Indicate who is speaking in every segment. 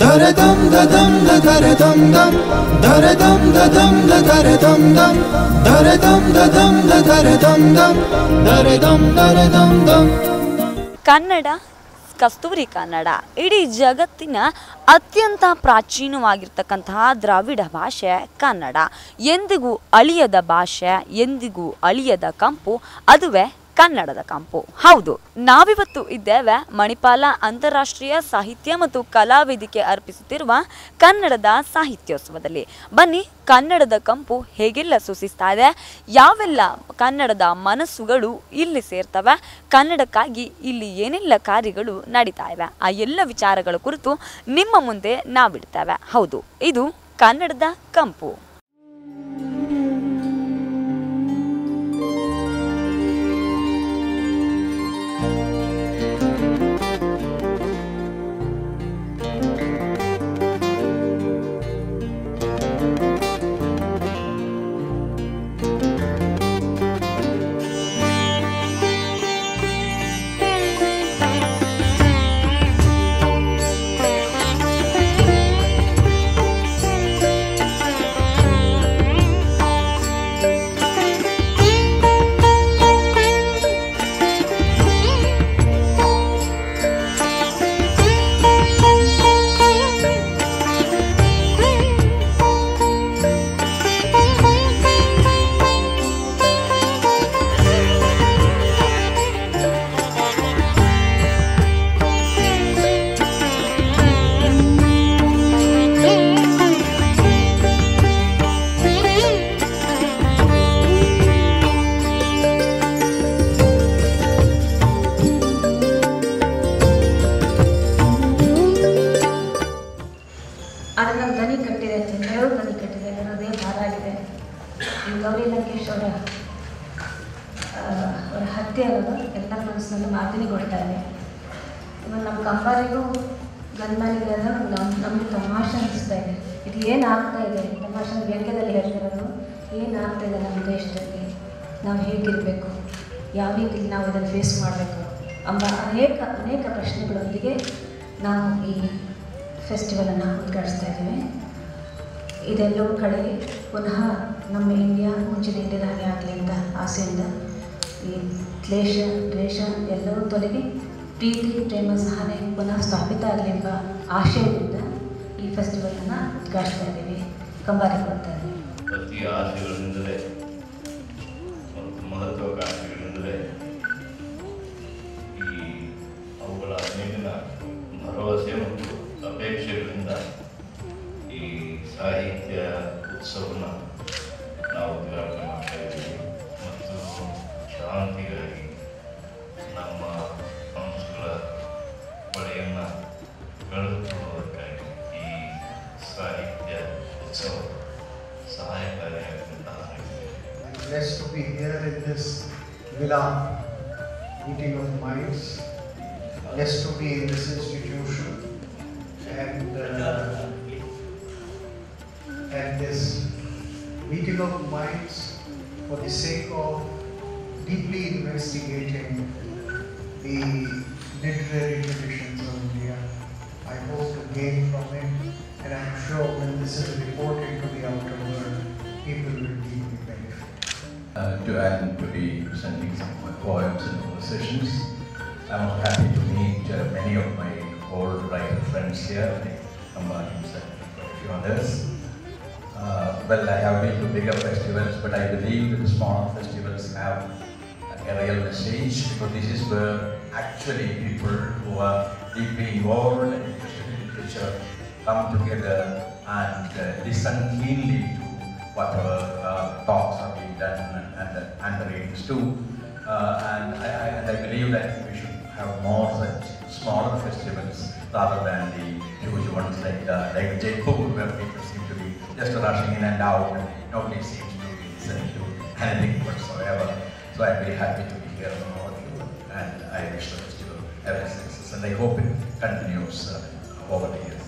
Speaker 1: Daradam dadam da daradam dam daradam dadam da daradam dam daradam dadam da daradam dam daradam daradam dam.
Speaker 2: Kannada ಕಸ್ತೂರಿ ಕನ್ನಡ ಇಡೀ ಜಗತ್ತಿನ ಅತ್ಯಂತ ಪ್ರಾಚೀನವಾಗಿರ್ತಕ್ಕಂತಹ ದ್ರಾವಿಡ ಭಾಷೆ ಕನ್ನಡ. ಎಂದಿಗೂ ಅಳಿಯದ ಭಾಷೆ, ಎಂದಿಗೂ ಅಳಿಯದ ಕಂಪು, ಅದುವೇ ಕನ್ನಡದ ಕಂಪು. ಹೌದು, ನಾವಿವತ್ತು ಇದ್ದೇವೆ ಮಣಿಪಾಲ ಅಂತಾರಾಷ್ಟ್ರೀಯ ಸಾಹಿತ್ಯ ಮತ್ತು ಕಲಾ ವೇದಿಕೆ ಅರ್ಪಿಸುತ್ತಿರುವ ಕನ್ನಡದ ಸಾಹಿತ್ಯೋತ್ಸವದಲ್ಲಿ. ಬನ್ನಿ, ಕನ್ನಡದ ಕಂಪು ಹೇಗೆಲ್ಲ ಸೂಚಿಸ್ತಾ ಇದೆ, ಯಾವೆಲ್ಲ ಕನ್ನಡದ ಮನಸ್ಸುಗಳು ಇಲ್ಲಿ ಸೇರ್ತವೆ, ಕನ್ನಡಕ್ಕಾಗಿ ಇಲ್ಲಿ ಏನೆಲ್ಲ ಕಾರ್ಯಗಳು ನಡೀತಾ ಇವೆ, ಆ ಎಲ್ಲ ವಿಚಾರಗಳ ಕುರಿತು ನಿಮ್ಮ ಮುಂದೆ ನಾವಿಡ್ತೇವೆ. ಹೌದು, ಇದು ಕನ್ನಡದ ಕಂಪು.
Speaker 3: ಗೌರಿ ಲಂಕೇಶ್ ಅವರ ಹತ್ಯೆ ಅನ್ನೋದು ಎಲ್ಲ ಮನಸ್ಸಿನಲ್ಲಿ ಮಾತಿನಿಗೊಡ್ತಾ ಇದೆ. ಇವಾಗ ನಮ್ಮ ಕಂಬಾರಿಗೂ ಗನ್ಮ್ಯಾನಿಗೆ ನಮಗೆ ತಮಾಷೆ ಅನಿಸ್ತಾ ಇದೆ. ಇದು ಏನಾಗ್ತಾ ಇದೆ, ತಮಾಷೆ ವ್ಯಂಗ್ಯದಲ್ಲಿ ಹೇಳ್ತಿರೋದು, ಏನಾಗ್ತಾ ಇದೆ ನಮ್ಮ ದೇಶದಲ್ಲಿ, ನಾವು ಹೇಗಿರಬೇಕು, ಯಾವ ರೀತಿಯಲ್ಲಿ ನಾವು ಇದನ್ನು ಫೇಸ್ ಮಾಡಬೇಕು ಎಂಬ ಅನೇಕ ಪ್ರಶ್ನೆಗಳೊಂದಿಗೆ ನಾವು ಈ ಫೆಸ್ಟಿವಲನ್ನು ಉದ್ಘಾಟಿಸ್ತಾ ಇದ್ದೀವಿ. ಇದೆಲ್ಲವೂ ಕಡೆ ಪುನಃ ನಮ್ಮ ಇಂಡಿಯಾ ಮುಂಚಿನ ಇಂಡಿಯಾದಾಗೆ ಆಗಲಿ ಅಂತ ಆಸೆಯಿಂದ ಈ ದ್ವೇಷ ಎಲ್ಲವೂ ತೊಲಗಿ ಪ್ರೀತಿ ಪ್ರೇಮ ಸಹನೆ ಪುನಃ ಸ್ಥಾಪಿತ ಆಗಲಿ ಎಂಬ ಆಶಯದಿಂದ ಈ ಫೆಸ್ಟಿವಲನ್ನು ಉದ್ಘಾಟಿಸ್ತಾ ಇದ್ದೀವಿ, ಕಂಬಾರಿ ಕೊಡ್ತಾ ಇದ್ದೀವಿ.
Speaker 4: ಪ್ರತಿ ಆಸೆಗಳಿಂದಲೇ ಮತ್ತು ಮಹತ್ವಾಕಾಂಕ್ಷೆಗಳಿಂದಲೇ ಈ ಅವುಗಳ ಮೇಲಿನ ಭರವಸೆ ಮತ್ತು ಅಪೇಕ್ಷೆಗಳಿಂದ ಈ ಸಾಹಿತ್ಯ ಉತ್ಸವನ ನಾವು ಉದ್ಘಾಟನೆ ಮಾಡ್ತಾ ಇದ್ದೀವಿ. ಮತ್ತು ಶಾಂತಿಗಾಗಿ ನಮ್ಮ ಮನಸ್ಸುಗಳ ಬಳೆಯನ್ನು ಬೆಳೆದುಕೊಳ್ಳುವುದಕ್ಕಾಗಿ ಈ ಸಾಹಿತ್ಯ ಉತ್ಸವ ಸಹಾಯಕಾರಿಯಾಗಿರುವಂತಹ.
Speaker 5: Blessed to be here in this villa meeting of minds. Blessed to be in this institution and this meeting of minds for the sake of deeply investigating the literary traditions of India. I hope to gain from it, and I'm sure when this is reported to the outer world, people will deeply benefit.
Speaker 6: To be presenting some of my poems and conversations. I'm happy to meet many of my old writer friends here, like Amba himself and a few others. Well, I have been to bigger festivals, but I believe that the smaller festivals have a real message, because this is where actually people who are deeply involved and interested in literature come together and listen keenly to whatever talks are being done and the readings too. And I believe that we should have more such smaller festivals rather than the huge ones like Jaipur, where people seem to be just rushing in and out and nobody seems to be listening to anything whatsoever. So I'm very happy to be here from all of you, and I wish the festival every success, and I hope it continues over the years.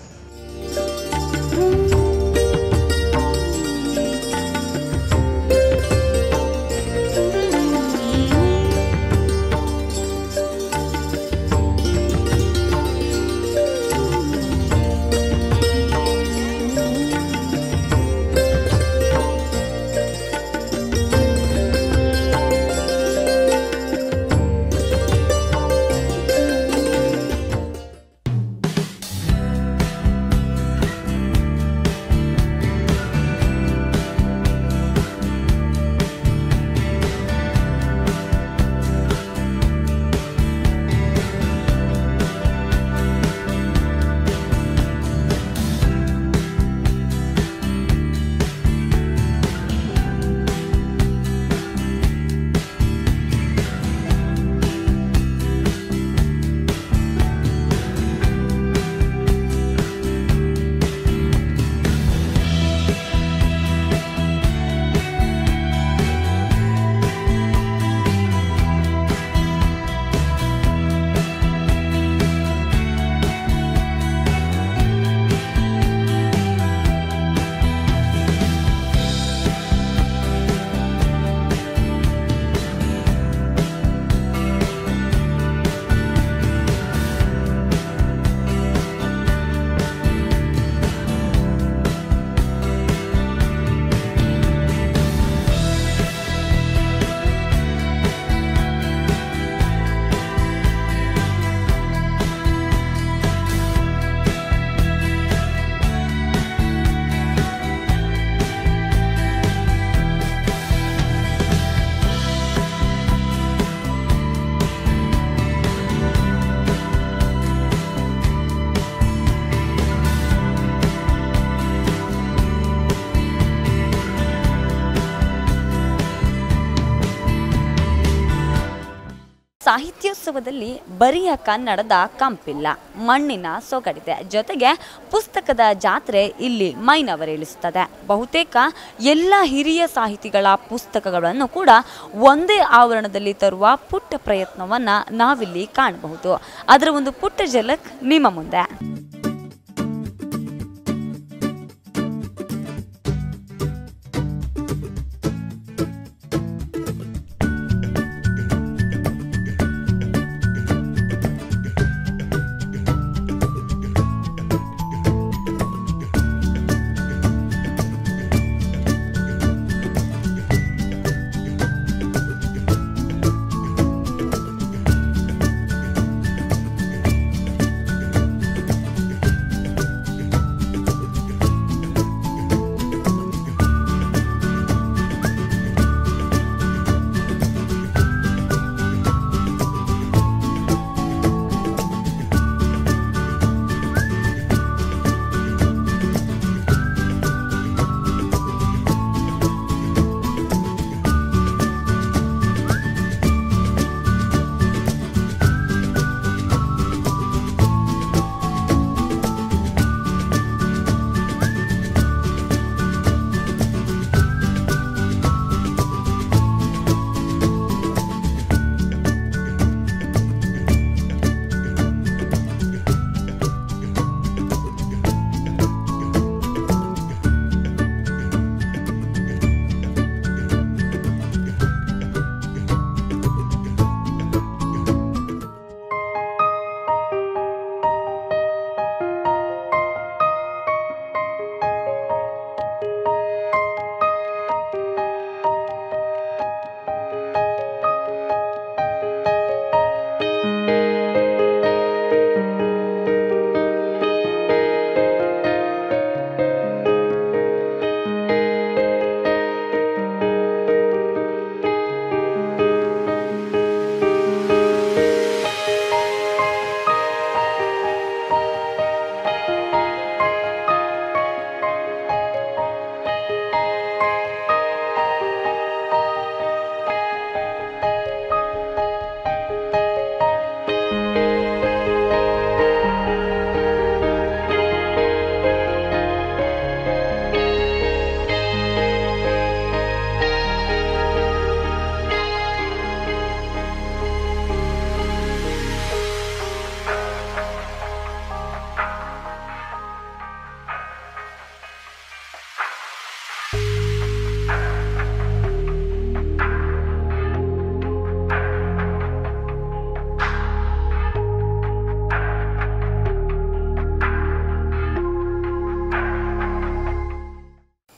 Speaker 2: ಸಾಹಿತ್ಯೋತ್ಸವದಲ್ಲಿ ಬರಿಯ ಕನ್ನಡದ ಕಂಪಿಲ್ಲ, ಮಣ್ಣಿನ ಸೊಗಡಿದೆ. ಜೊತೆಗೆ ಪುಸ್ತಕದ ಜಾತ್ರೆ ಇಲ್ಲಿ ಮೈನವರೇಳಿಸುತ್ತದೆ. ಬಹುತೇಕ ಎಲ್ಲ ಹಿರಿಯ ಸಾಹಿತಿಗಳ ಪುಸ್ತಕಗಳನ್ನು ಕೂಡ ಒಂದೇ ಆವರಣದಲ್ಲಿ ತರುವ ಪುಟ್ಟ ಪ್ರಯತ್ನವನ್ನು ನಾವಿಲ್ಲಿ ಕಾಣಬಹುದು. ಅದರ ಒಂದು ಪುಟ್ಟ ಝಲಕ್ ನಿಮ್ಮ ಮುಂದೆ.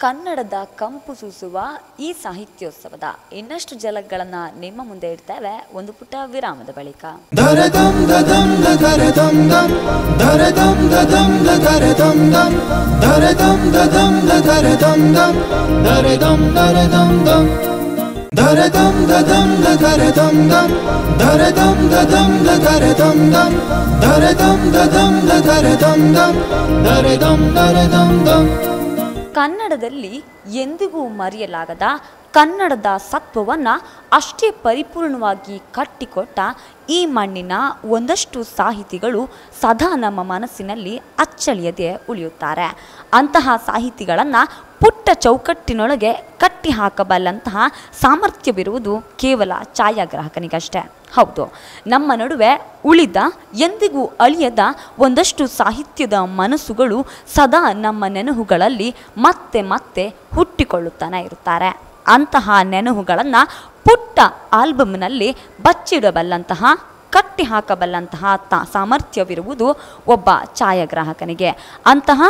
Speaker 2: ಕನ್ನಡದ ಕಂಪು ಸೂಸುವ ಈ ಸಾಹಿತ್ಯೋತ್ಸವದ ಇನ್ನಷ್ಟು ಝಲಕ್ಗಳನ್ನು ನಿಮ್ಮ ಮುಂದೆ ಇಡ್ತೇವೆ ಒಂದು ಪುಟ್ಟ ವಿರಾಮದ ಬಳಿಕ. ಕನ್ನಡದಲ್ಲಿ ಎಂದಿಗೂ ಮರೆಯಲಾಗದ ಕನ್ನಡದ ಸತ್ವವನ್ನು ಅಷ್ಟೇ ಪರಿಪೂರ್ಣವಾಗಿ ಕಟ್ಟಿಕೊಟ್ಟ ಈ ಮಣ್ಣಿನ ಒಂದಷ್ಟು ಸಾಹಿತಿಗಳು ಸದಾ ನಮ್ಮ ಮನಸ್ಸಿನಲ್ಲಿ ಅಚ್ಚಳಿಯದೆ ಉಳಿಯುತ್ತಾರೆ. ಅಂತಹ ಸಾಹಿತಿಗಳನ್ನು ಪುಟ್ಟ ಚೌಕಟ್ಟಿನೊಳಗೆ ಕಟ್ಟಿ ಹಾಕಬಲ್ಲಂತಹ ಸಾಮರ್ಥ್ಯವಿರುವುದು ಕೇವಲ ಛಾಯಾಗ್ರಾಹಕನಿಗಷ್ಟೇ. ಹೌದು, ನಮ್ಮ ನಡುವೆ ಉಳಿದ ಎಂದಿಗೂ ಅಳಿಯದ ಒಂದಷ್ಟು ಸಾಹಿತ್ಯದ ಮನಸ್ಸುಗಳು ಸದಾ ನಮ್ಮ ನೆನಹುಗಳಲ್ಲಿ ಮತ್ತೆ ಮತ್ತೆ ಹುಟ್ಟಿಕೊಳ್ಳುತ್ತಾನೆ ಇರುತ್ತಾರೆ. ಅಂತಹ ನೆನಹುಗಳನ್ನು ಪುಟ್ಟ ಆಲ್ಬಮ್ನಲ್ಲಿ ಬಚ್ಚಿಡಬಲ್ಲಂತಹ ಕಟ್ಟಿ ಹಾಕಬಲ್ಲಂತಹ ಸಾಮರ್ಥ್ಯವಿರುವುದು ಒಬ್ಬ ಛಾಯಾಗ್ರಾಹಕನಿಗೆ. ಅಂತಹ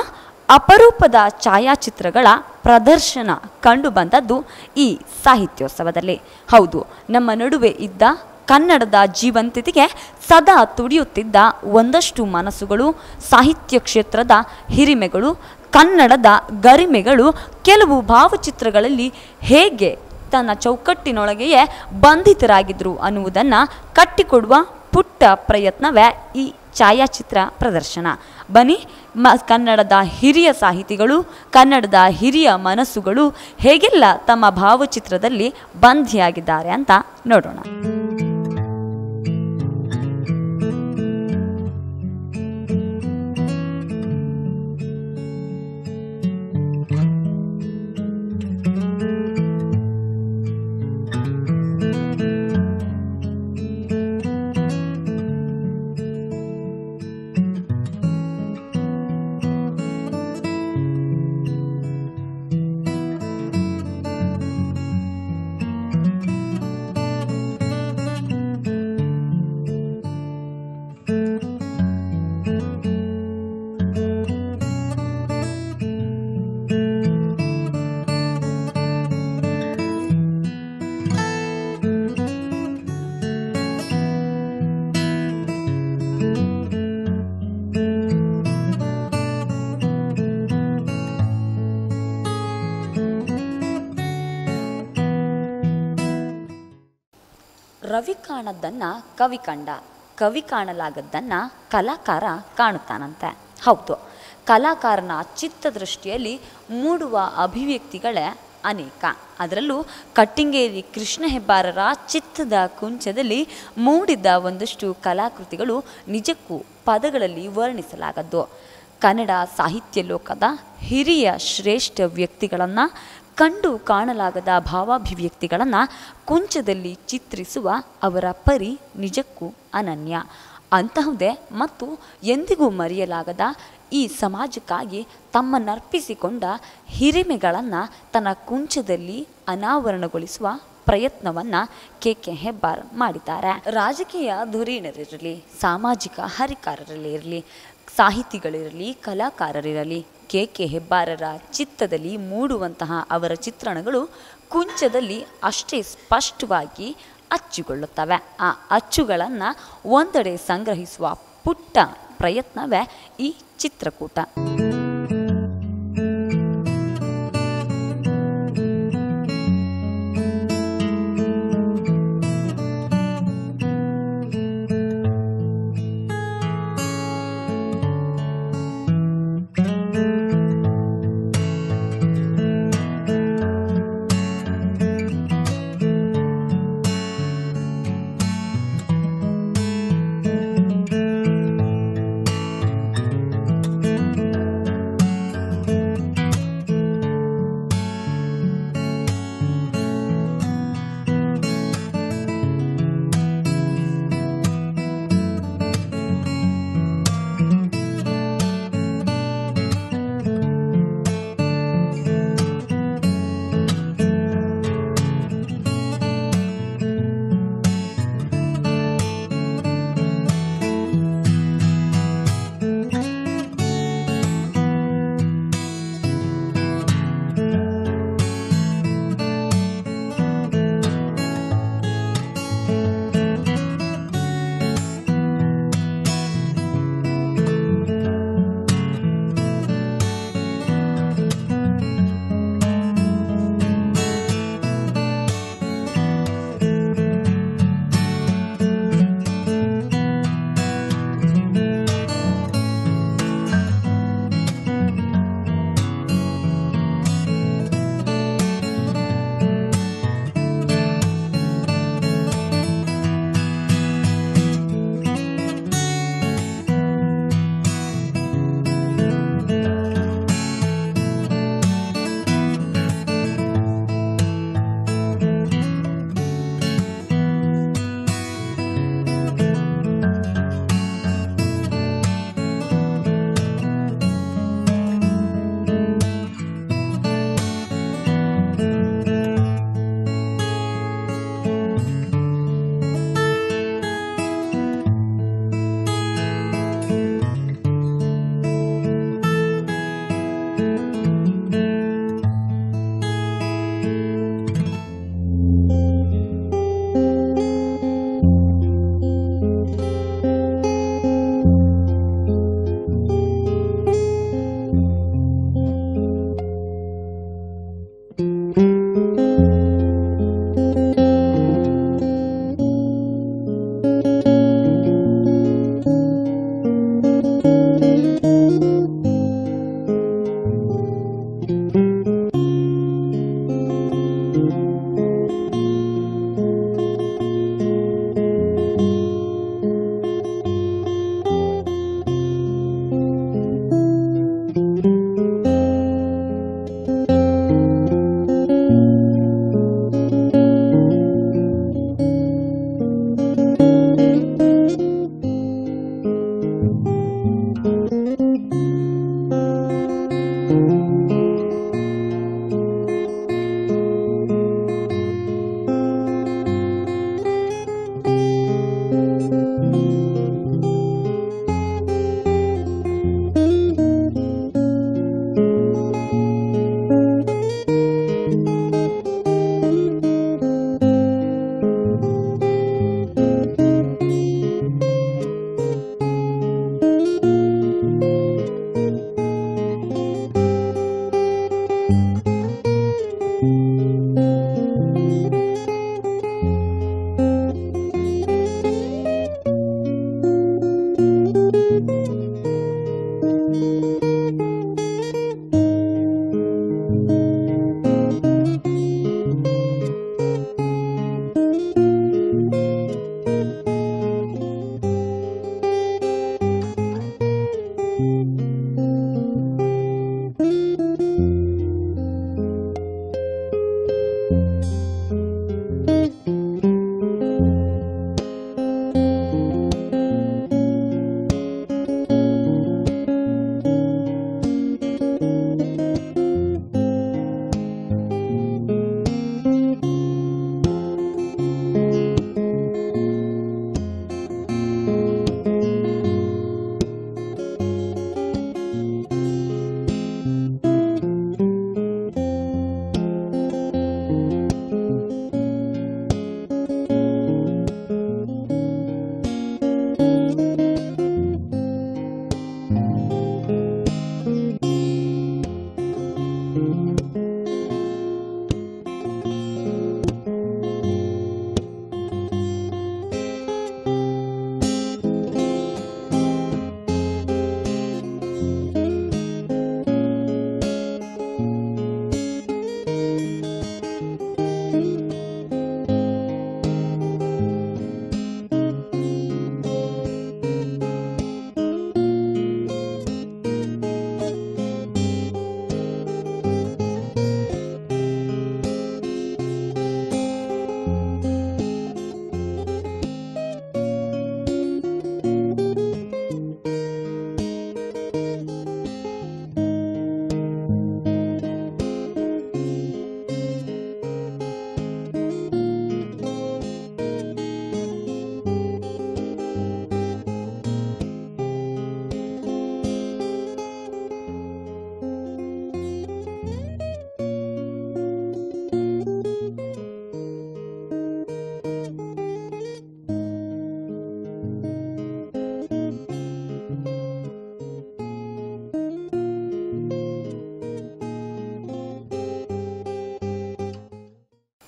Speaker 2: ಅಪರೂಪದ ಛಾಯಾಚಿತ್ರಗಳ ಪ್ರದರ್ಶನ ಕಂಡುಬಂದದ್ದು ಈ ಸಾಹಿತ್ಯೋತ್ಸವದಲ್ಲಿ. ಹೌದು, ನಮ್ಮ ನಡುವೆ ಇದ್ದ ಕನ್ನಡದ ಜೀವಂತಿಕೆಗೆ ಸದಾ ತುಡಿಯುತ್ತಿದ್ದ ಒಂದಷ್ಟು ಮನಸ್ಸುಗಳು, ಸಾಹಿತ್ಯ ಕ್ಷೇತ್ರದ ಹಿರಿಮೆಗಳು, ಕನ್ನಡದ ಗರಿಮೆಗಳು ಕೆಲವು ಭಾವಚಿತ್ರಗಳಲ್ಲಿ ಹೇಗೆ ತನ್ನ ಚೌಕಟ್ಟಿನೊಳಗೆಯೇ ಬಂಧಿತರಾಗಿದ್ದರು ಅನ್ನುವುದನ್ನು ಕಟ್ಟಿಕೊಡುವ ಪುಟ್ಟ ಪ್ರಯತ್ನವೇ ಈ ಛಾಯಾಚಿತ್ರ ಪ್ರದರ್ಶನ. ಬನ್ನಿ, ಕನ್ನಡದ ಹಿರಿಯ ಸಾಹಿತಿಗಳು, ಕನ್ನಡದ ಹಿರಿಯ ಮನಸ್ಸುಗಳು ಹೇಗೆಲ್ಲ ತಮ್ಮ ಭಾವಚಿತ್ರದಲ್ಲಿ ಬಂಧಿಯಾಗಿದ್ದಾರೆ ಅಂತ ನೋಡೋಣ. ರವಿ ಕಾಣದ್ದನ್ನು ಕವಿ ಕಂಡ, ಕವಿ ಕಾಣಲಾಗದ್ದನ್ನು ಕಲಾಕಾರ ಕಾಣುತ್ತಾನಂತೆ. ಹೌದು, ಕಲಾಕಾರನ ಚಿತ್ತದೃಷ್ಟಿಯಲ್ಲಿ ಮೂಡುವ ಅಭಿವ್ಯಕ್ತಿಗಳೇ ಅನೇಕ. ಅದರಲ್ಲೂ ಕಟ್ಟಿಂಗೇರಿ ಕೃಷ್ಣ ಹೆಬ್ಬಾರರ ಚಿತ್ತದ ಕುಂಚದಲ್ಲಿ ಮೂಡಿದ್ದ ಒಂದಷ್ಟು ಕಲಾಕೃತಿಗಳು ನಿಜಕ್ಕೂ ಪದಗಳಲ್ಲಿ ವರ್ಣಿಸಲಾಗದ್ದು. ಕನ್ನಡ ಸಾಹಿತ್ಯ ಲೋಕದ ಹಿರಿಯ ಶ್ರೇಷ್ಠ ವ್ಯಕ್ತಿಗಳನ್ನು, ಕಂಡು ಕಾಣಲಾಗದ ಭಾವಾಭಿವ್ಯಕ್ತಿಗಳನ್ನು ಕುಂಚದಲ್ಲಿ ಚಿತ್ರಿಸುವ ಅವರ ಪರಿ ನಿಜಕ್ಕೂ ಅನನ್ಯ. ಅಂತಹುದೇ ಮತ್ತು ಎಂದಿಗೂ ಮರೆಯಲಾಗದ ಈ ಸಮಾಜಕ್ಕಾಗಿ ತಮ್ಮನ್ನರ್ಪಿಸಿಕೊಂಡ ಹಿರಿಮೆಗಳನ್ನು ತನ್ನ ಕುಂಚದಲ್ಲಿ ಅನಾವರಣಗೊಳಿಸುವ ಪ್ರಯತ್ನವನ್ನು ಕೆ ಹೆಬ್ಬಾರ್ ಮಾಡಿದ್ದಾರೆ. ರಾಜಕೀಯ ಧುರೀಣರಿರಲಿ, ಸಾಮಾಜಿಕ ಹರಿಕಾರರಿರಲಿ, ಸಾಹಿತಿಗಳಿರಲಿ, ಕಲಾಕಾರರಿರಲಿ, ಕೆ ಹೆಬ್ಬಾರರ ಚಿತ್ತದಲ್ಲಿ ಮೂಡುವಂತಹ ಅವರ ಚಿತ್ರಣಗಳು ಕುಂಚದಲ್ಲಿ ಅಷ್ಟೇ ಸ್ಪಷ್ಟವಾಗಿ ಅಚ್ಚುಗೊಳ್ಳುತ್ತವೆ. ಆ ಅಚ್ಚುಗಳನ್ನು ಒಂದೆಡೆ ಸಂಗ್ರಹಿಸುವ ಪುಟ್ಟ ಪ್ರಯತ್ನವೇ ಈ ಚಿತ್ರಕೂಟ.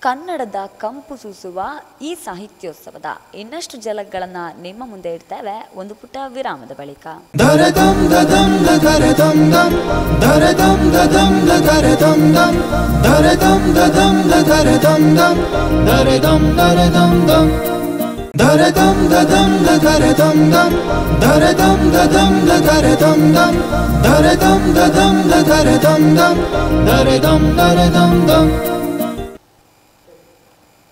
Speaker 2: ಕನ್ನಡದ ಕಂಪು ಸೂಸುವ ಈ ಸಾಹಿತ್ಯೋತ್ಸವದ ಇನ್ನಷ್ಟು ಝಲಕ್ಗಳನ್ನು ನಿಮ್ಮ ಮುಂದೆ ಇಡ್ತೇವೆ ಒಂದು ಪುಟ್ಟ ವಿರಾಮದ ಬಳಿಕ.
Speaker 1: ದರದಂ ದದಂ ದರದಂ ದಂ ದರದಂ ದದಂ ದರದಂ ದಂ ದರದಂ ದದಂ ದರದಂ ದಂ ದರದಂ ದರದಂ ದಂ ದರದಂ ದದಂ ದರದಂ ದಂ ದರದಂ ದದಂ ದರದಂ ದಂ ದರದಂ ದದಂ ದರದಂ ದಂ ದರದಂ ದರದಂ ದಂ.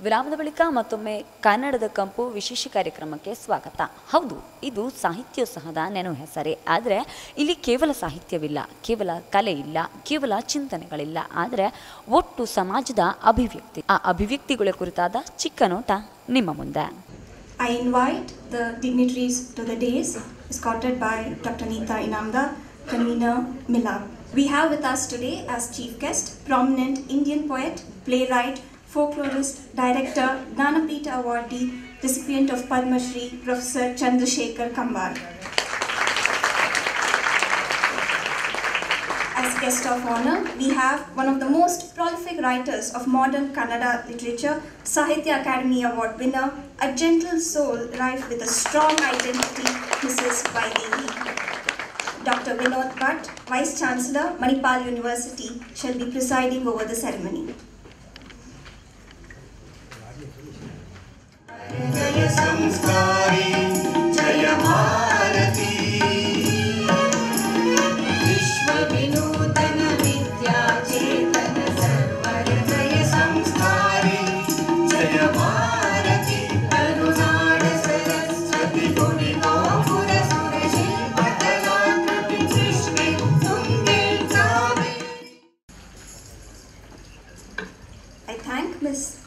Speaker 2: ವಿರಾಮದ ಬಳಿಕ ಮತ್ತೊಮ್ಮೆ ಕನ್ನಡದ ಕಂಪು ವಿಶೇಷ ಕಾರ್ಯಕ್ರಮಕ್ಕೆ ಸ್ವಾಗತ. ಹೌದು, ಇದು ಸಾಹಿತ್ಯೋತ್ಸವದ ನೆನಪು ಹೆಸರೇ. ಆದರೆ ಇಲ್ಲಿ ಕೇವಲ ಸಾಹಿತ್ಯವಿಲ್ಲ, ಕೇವಲ ಕಲೆ ಇಲ್ಲ, ಕೇವಲ ಚಿಂತನೆಗಳಿಲ್ಲ, ಆದರೆ ಒಟ್ಟು ಸಮಾಜದ ಅಭಿವ್ಯಕ್ತಿ. ಆ ಅಭಿವ್ಯಕ್ತಿಗಳ ಕುರಿತಾದ ಚಿಕ್ಕ ನೋಟ ನಿಮ್ಮ ಮುಂದೆ.
Speaker 7: I invite the dignitaries to the days escorted by Dr. Neeta Inamdar, convener Milab. We have with us today as chief guest prominent Indian poet, playwright, folklorist, director, Gnanapita awardee, recipient of Padma Shri, Professor Chandrasekhar Kambar. As guest of honor, we have one of the most prolific writers of modern Kannada literature, Sahitya Academy Award winner, a gentle soul rife with a strong identity, Mrs. Vaidehi. Dr. Vinod Bhatt, Vice Chancellor, Manipal University, shall be presiding over the ceremony. Jaya Samskari, Jaya Bharati.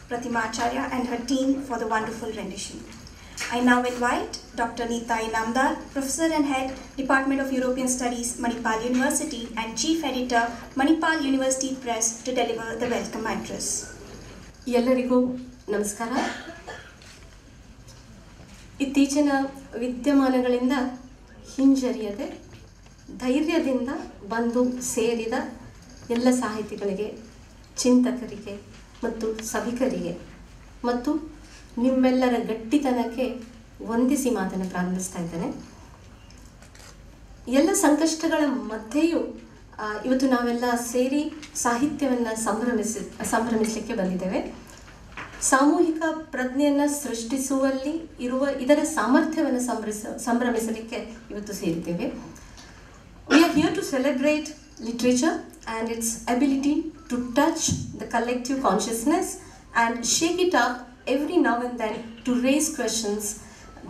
Speaker 7: Pratima Acharya and her team for the wonderful rendition. I now invite Dr. Neeta Inamdar, Professor and Head, Department of European Studies, Manipal University and Chief Editor, Manipal University Press to deliver the welcome address.
Speaker 3: ಎಲ್ಲರಿಗೂ ನಮಸ್ಕಾರ. ಇತ್ತೀಚಿನ ವಿದ್ಯಮಾನಗಳಿಂದ ಹಿಂಜರಿಯದೆ ಧೈರ್ಯದಿಂದ ಬಂದು ಸೇರಿದ ಎಲ್ಲ ಸಾಹಿತಿಗಳಿಗೆ, ಚಿಂತಕರಿಗೆ ಮತ್ತು ಸಭಿಕರಿಗೆ ಮತ್ತು ನಿಮ್ಮೆಲ್ಲರ ಗಟ್ಟಿತನಕ್ಕೆ ವಂದಿಸಿ ಮಾತನ್ನು ಪ್ರಾರಂಭಿಸ್ತಾ ಇದ್ದೇನೆ. ಎಲ್ಲ ಸಂಕಷ್ಟಗಳ ಮಧ್ಯೆಯೂ ಇವತ್ತು ನಾವೆಲ್ಲ ಸೇರಿ ಸಾಹಿತ್ಯವನ್ನು ಸಂಭ್ರಮಿಸಲಿಕ್ಕೆ ಬಂದಿದ್ದೇವೆ. ಸಾಮೂಹಿಕ ಪ್ರಜ್ಞೆಯನ್ನು ಸೃಷ್ಟಿಸುವಲ್ಲಿ ಇರುವ ಇದರ ಸಾಮರ್ಥ್ಯವನ್ನು ಸಂಭ್ರಮಿಸಲಿಕ್ಕೆ ಇವತ್ತು ಸೇರಿದ್ದೇವೆ. We are here to celebrate literature and its ability to touch the collective consciousness and shake it up every now and then to raise questions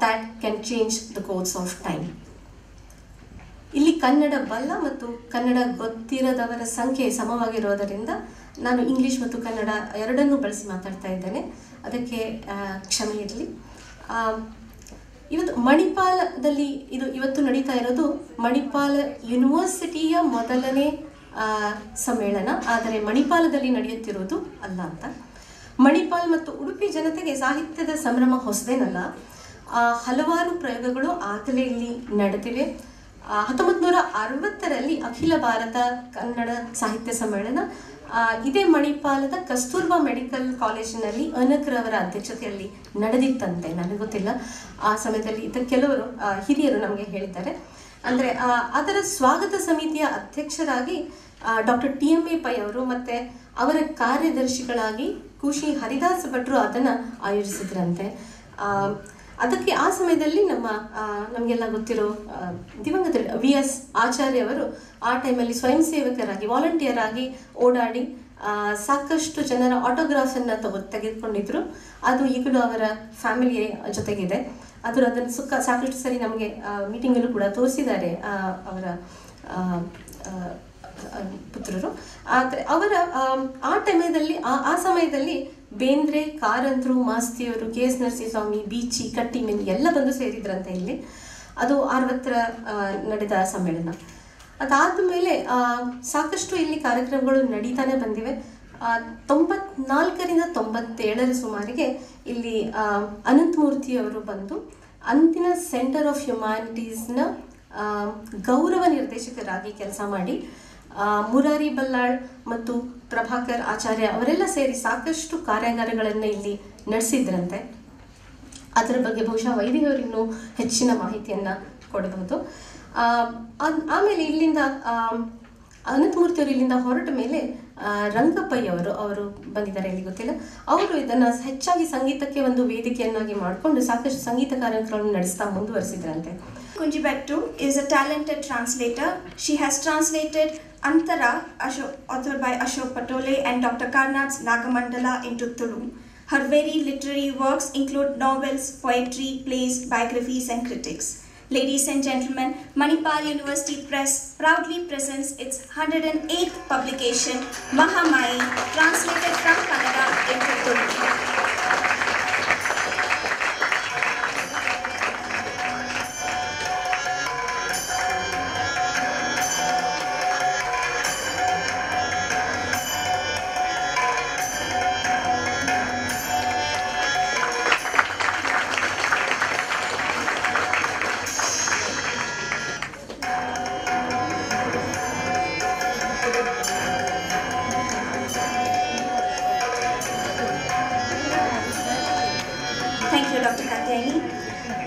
Speaker 3: that can change the course of time. ಇಲ್ಲಿ ಕನ್ನಡ ಬಲ್ಲ ಮತ್ತು ಕನ್ನಡ ಗೊತ್ತಿರದವರ ಸಂಖ್ಯೆ ಸಮವಾಗಿರೋದರಿಂದ ನಾನು English ಮತ್ತು ಕನ್ನಡ ಎರಡನ್ನೂ ಬಳಸಿ ಮಾತಾಡ್ತಾ ಇದ್ದೇನೆ. ಅದಕ್ಕೆ ಕ್ಷಮೆ ಇರಲಿ. ಇವತ್ತು ಮಣಿಪಾಲದಲ್ಲಿ ಇವತ್ತು ನಡೀತಾ ಇರೋದು ಮಣಿಪಾಲ ಯೂನಿವರ್ಸಿಟಿಯ ಮೊದಲನೇ ಸಮ್ಮೇಳನ. ಆದರೆ ಮಣಿಪಾಲದಲ್ಲಿ ನಡೆಯುತ್ತಿರುವುದು ಅಲ್ಲ ಅಂತ. ಮಣಿಪಾಲ್ ಮತ್ತು ಉಡುಪಿ ಜನತೆಗೆ ಸಾಹಿತ್ಯದ ಸಂಭ್ರಮ ಹೊಸದೇನಲ್ಲ. ಹಲವಾರು ಪ್ರಯೋಗಗಳು ಆಗಲೇ ಇಲ್ಲಿ ನಡೆದಿವೆ. 1960ರಲ್ಲಿ ಅಖಿಲ ಭಾರತ ಕನ್ನಡ ಸಾಹಿತ್ಯ ಸಮ್ಮೇಳನ ಇದೇ ಮಣಿಪಾಲದ ಕಸ್ತೂರ್ಬಾ ಮೆಡಿಕಲ್ ಕಾಲೇಜಿನಲ್ಲಿ ಅನಕ್ರವರ ಅಧ್ಯಕ್ಷತೆಯಲ್ಲಿ ನಡೆದಿತ್ತಂತೆ. ನನಗೆ ಗೊತ್ತಿಲ್ಲ, ಆ ಸಮಯದಲ್ಲಿ ಇದ್ದ ಕೆಲವರು ಹಿರಿಯರು ನಮಗೆ ಹೇಳಿದ್ದಾರೆ. ಅಂದರೆ ಅದರ ಸ್ವಾಗತ ಸಮಿತಿಯ ಅಧ್ಯಕ್ಷರಾಗಿ ಡಾಕ್ಟರ್ TMA ಪೈ ಅವರು ಮತ್ತು ಅವರ ಕಾರ್ಯದರ್ಶಿಗಳಾಗಿ ಕುಶಿ ಹರಿದಾಸ್ ಭಟ್ರು ಅದನ್ನು ಆಯೋಜಿಸಿದ್ರಂತೆ. ಅದಕ್ಕೆ ಆ ಸಮಯದಲ್ಲಿ ನಮಗೆಲ್ಲ ಗೊತ್ತಿರೋ ದಿವಂಗತ VS ಆಚಾರ್ಯ ಅವರು ಆ ಟೈಮಲ್ಲಿ ಸ್ವಯಂ ಸೇವಕರಾಗಿ ವಾಲಂಟಿಯರ್ ಆಗಿ ಓಡಾಡಿ ಸಾಕಷ್ಟು ಜನರ ಆಟೋಗ್ರಾಫನ್ನು ತೆಗೆದುಕೊಂಡಿದ್ರು. ಅದು ಈಗಲೂ ಅವರ ಫ್ಯಾಮಿಲಿಯ ಜೊತೆಗಿದೆ. ಅದನ್ನು ಸಾಕಷ್ಟು ಸರಿ ನಮಗೆ ಮೀಟಿಂಗಲ್ಲೂ ಕೂಡ ತೋರಿಸಿದ್ದಾರೆ ಅವರ ಪುತ್ರರು. ಆದರೆ ಅವರ ಆ ಟೈಮಲ್ಲಿ ಆ ಸಮಯದಲ್ಲಿ ಬೇಂದ್ರೆ, ಕಾರಂತರು, ಮಾಸ್ತಿಯವರು, KS ನರಸಿಂಹಸ್ವಾಮಿ, ಬೀಚಿ, ಕಟ್ಟಿಮಿನ್ ಎಲ್ಲ ಬಂದು ಸೇರಿದ್ರಂತೆ ಇಲ್ಲಿ. ಅದು 60ರ ನಡೆದ ಸಮ್ಮೇಳನ. ಅದಾದ ಮೇಲೆ ಸಾಕಷ್ಟು ಇಲ್ಲಿ ಕಾರ್ಯಕ್ರಮಗಳು ನಡೀತಾನೆ ಬಂದಿವೆ. 94ರಿಂದ 97ರ ಸುಮಾರಿಗೆ ಇಲ್ಲಿ ಅನಂತಮೂರ್ತಿಯವರು ಬಂದು ಅಂದಿನ ಸೆಂಟರ್ ಆಫ್ ಹ್ಯುಮ್ಯಾನಿಟೀಸ್ನ ಗೌರವ ನಿರ್ದೇಶಕರಾಗಿ ಕೆಲಸ ಮಾಡಿ ಮುರಾರಿ ಬಲ್ಲಾಳ್ ಮತ್ತು ಪ್ರಭಾಕರ್ ಆಚಾರ್ಯ ಅವರೆಲ್ಲ ಸೇರಿ ಸಾಕಷ್ಟು ಕಾರ್ಯಾಗಾರಗಳನ್ನು ಇಲ್ಲಿ ನಡೆಸಿದ್ರಂತೆ. ಅದರ ಬಗ್ಗೆ ಬಹುಶಃ ವೈದಿಕರು ಇನ್ನೂ ಹೆಚ್ಚಿನ ಮಾಹಿತಿಯನ್ನು ಕೊಡಬಹುದು. ಆಮೇಲೆ ಇಲ್ಲಿಂದ ಅನಂತಮೂರ್ತಿಯವರು ಇಲ್ಲಿಂದ ಹೊರಟ ಮೇಲೆ ರಂಗಪ್ಪಯ್ಯವರು ಬಂದಿದ್ದಾರೆ, ಇಲ್ಲಿ ಗೊತ್ತಿಲ್ಲ. ಅವರು ಇದನ್ನು ಹೆಚ್ಚಾಗಿ ಸಂಗೀತಕ್ಕೆ ಒಂದು ವೇದಿಕೆಯನ್ನಾಗಿ ಮಾಡಿಕೊಂಡು ಸಾಕಷ್ಟು ಸಂಗೀತ ಕಾರ್ಯಕ್ರಮಗಳನ್ನು ನಡೆಸ್ತಾ ಮುಂದುವರಿಸಿದ್ರಂತೆ.
Speaker 7: Kunjibettu is a talented translator. She has translated Antara, authored by Ashok Patole, and Dr. Karnad's Nagamandala into Tulu. Her very literary works include novels, poetry, plays, biographies, and critics. Ladies and gentlemen, Manipal University Press proudly presents its 108th publication, Mahamai, translated from Kannada into Tulu.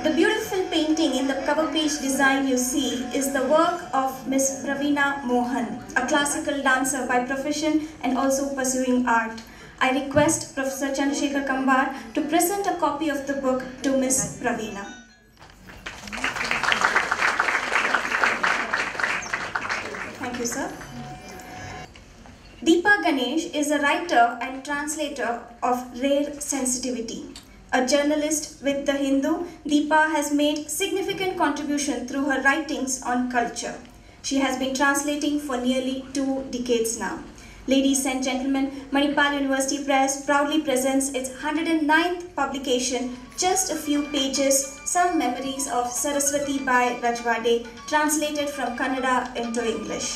Speaker 7: The beautiful painting in the cover page design you see is the work of Miss Praveena Mohan, a classical dancer by profession and also pursuing art. I request Professor Chandrasekhar Kambar to present a copy of the book to Miss Praveena. Thank you, sir. Deepa Ganesh is a writer and translator of Rare Sensitivity. A journalist with The Hindu, Deepa has made significant contribution through her writings on culture. She has been translating for nearly 2 decades now. Ladies and gentlemen, Manipal University Press proudly presents its 109th publication, Just a Few Pages, Some Memories of Saraswati by Rajwade, translated from Kannada into English.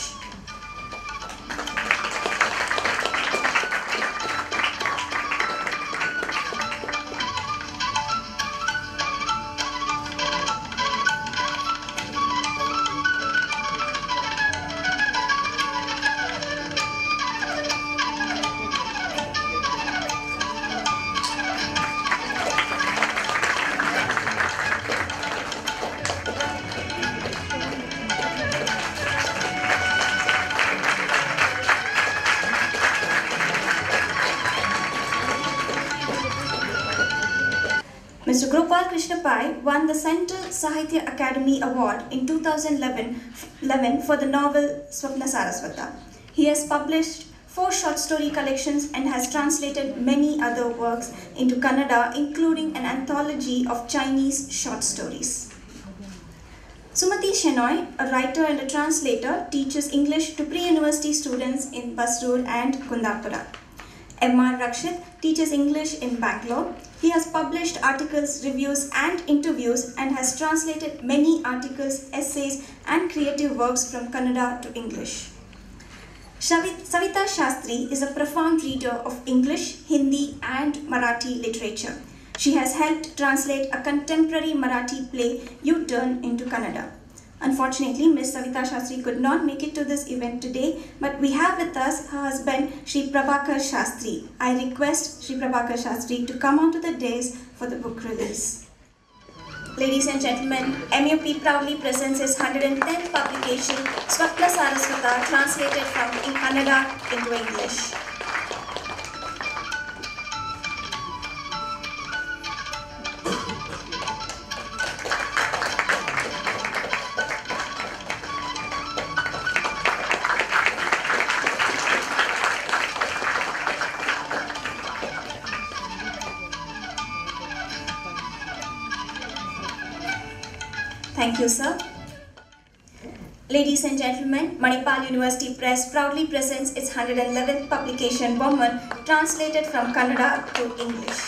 Speaker 7: Mr. Gopal Krishna Pai won the Central Sahitya Academy Award in 2011 for the novel Swapna Saraswata. He has published 4 short story collections and has translated many other works into Kannada, including an anthology of Chinese short stories. Sumati Shenoy, a writer and a translator, teaches English to pre-university students in Basrur and Kundapura. M.R. Rakshit teaches English in Bangalore. He has published articles, reviews and interviews and has translated many articles, essays and creative works from Kannada to English. Savita Shastri is a profound reader of English, Hindi and Marathi literature. She has helped translate a contemporary Marathi play, U-Turn, into Kannada. Unfortunately, Ms. Savita Shastri could not make it to this event today, but we have with us her husband, Shri Prabhakar Shastri. I request Shri Prabhakar Shastri to come onto the dais for the book release. Ladies and gentlemen, MUP proudly presents its 110th publication, Swapna Saraswata, translated from Kannada into English. Thank you, sir. Ladies and gentlemen, Manipal University Press proudly presents its 111th publication, Bomman, translated from Kannada to English.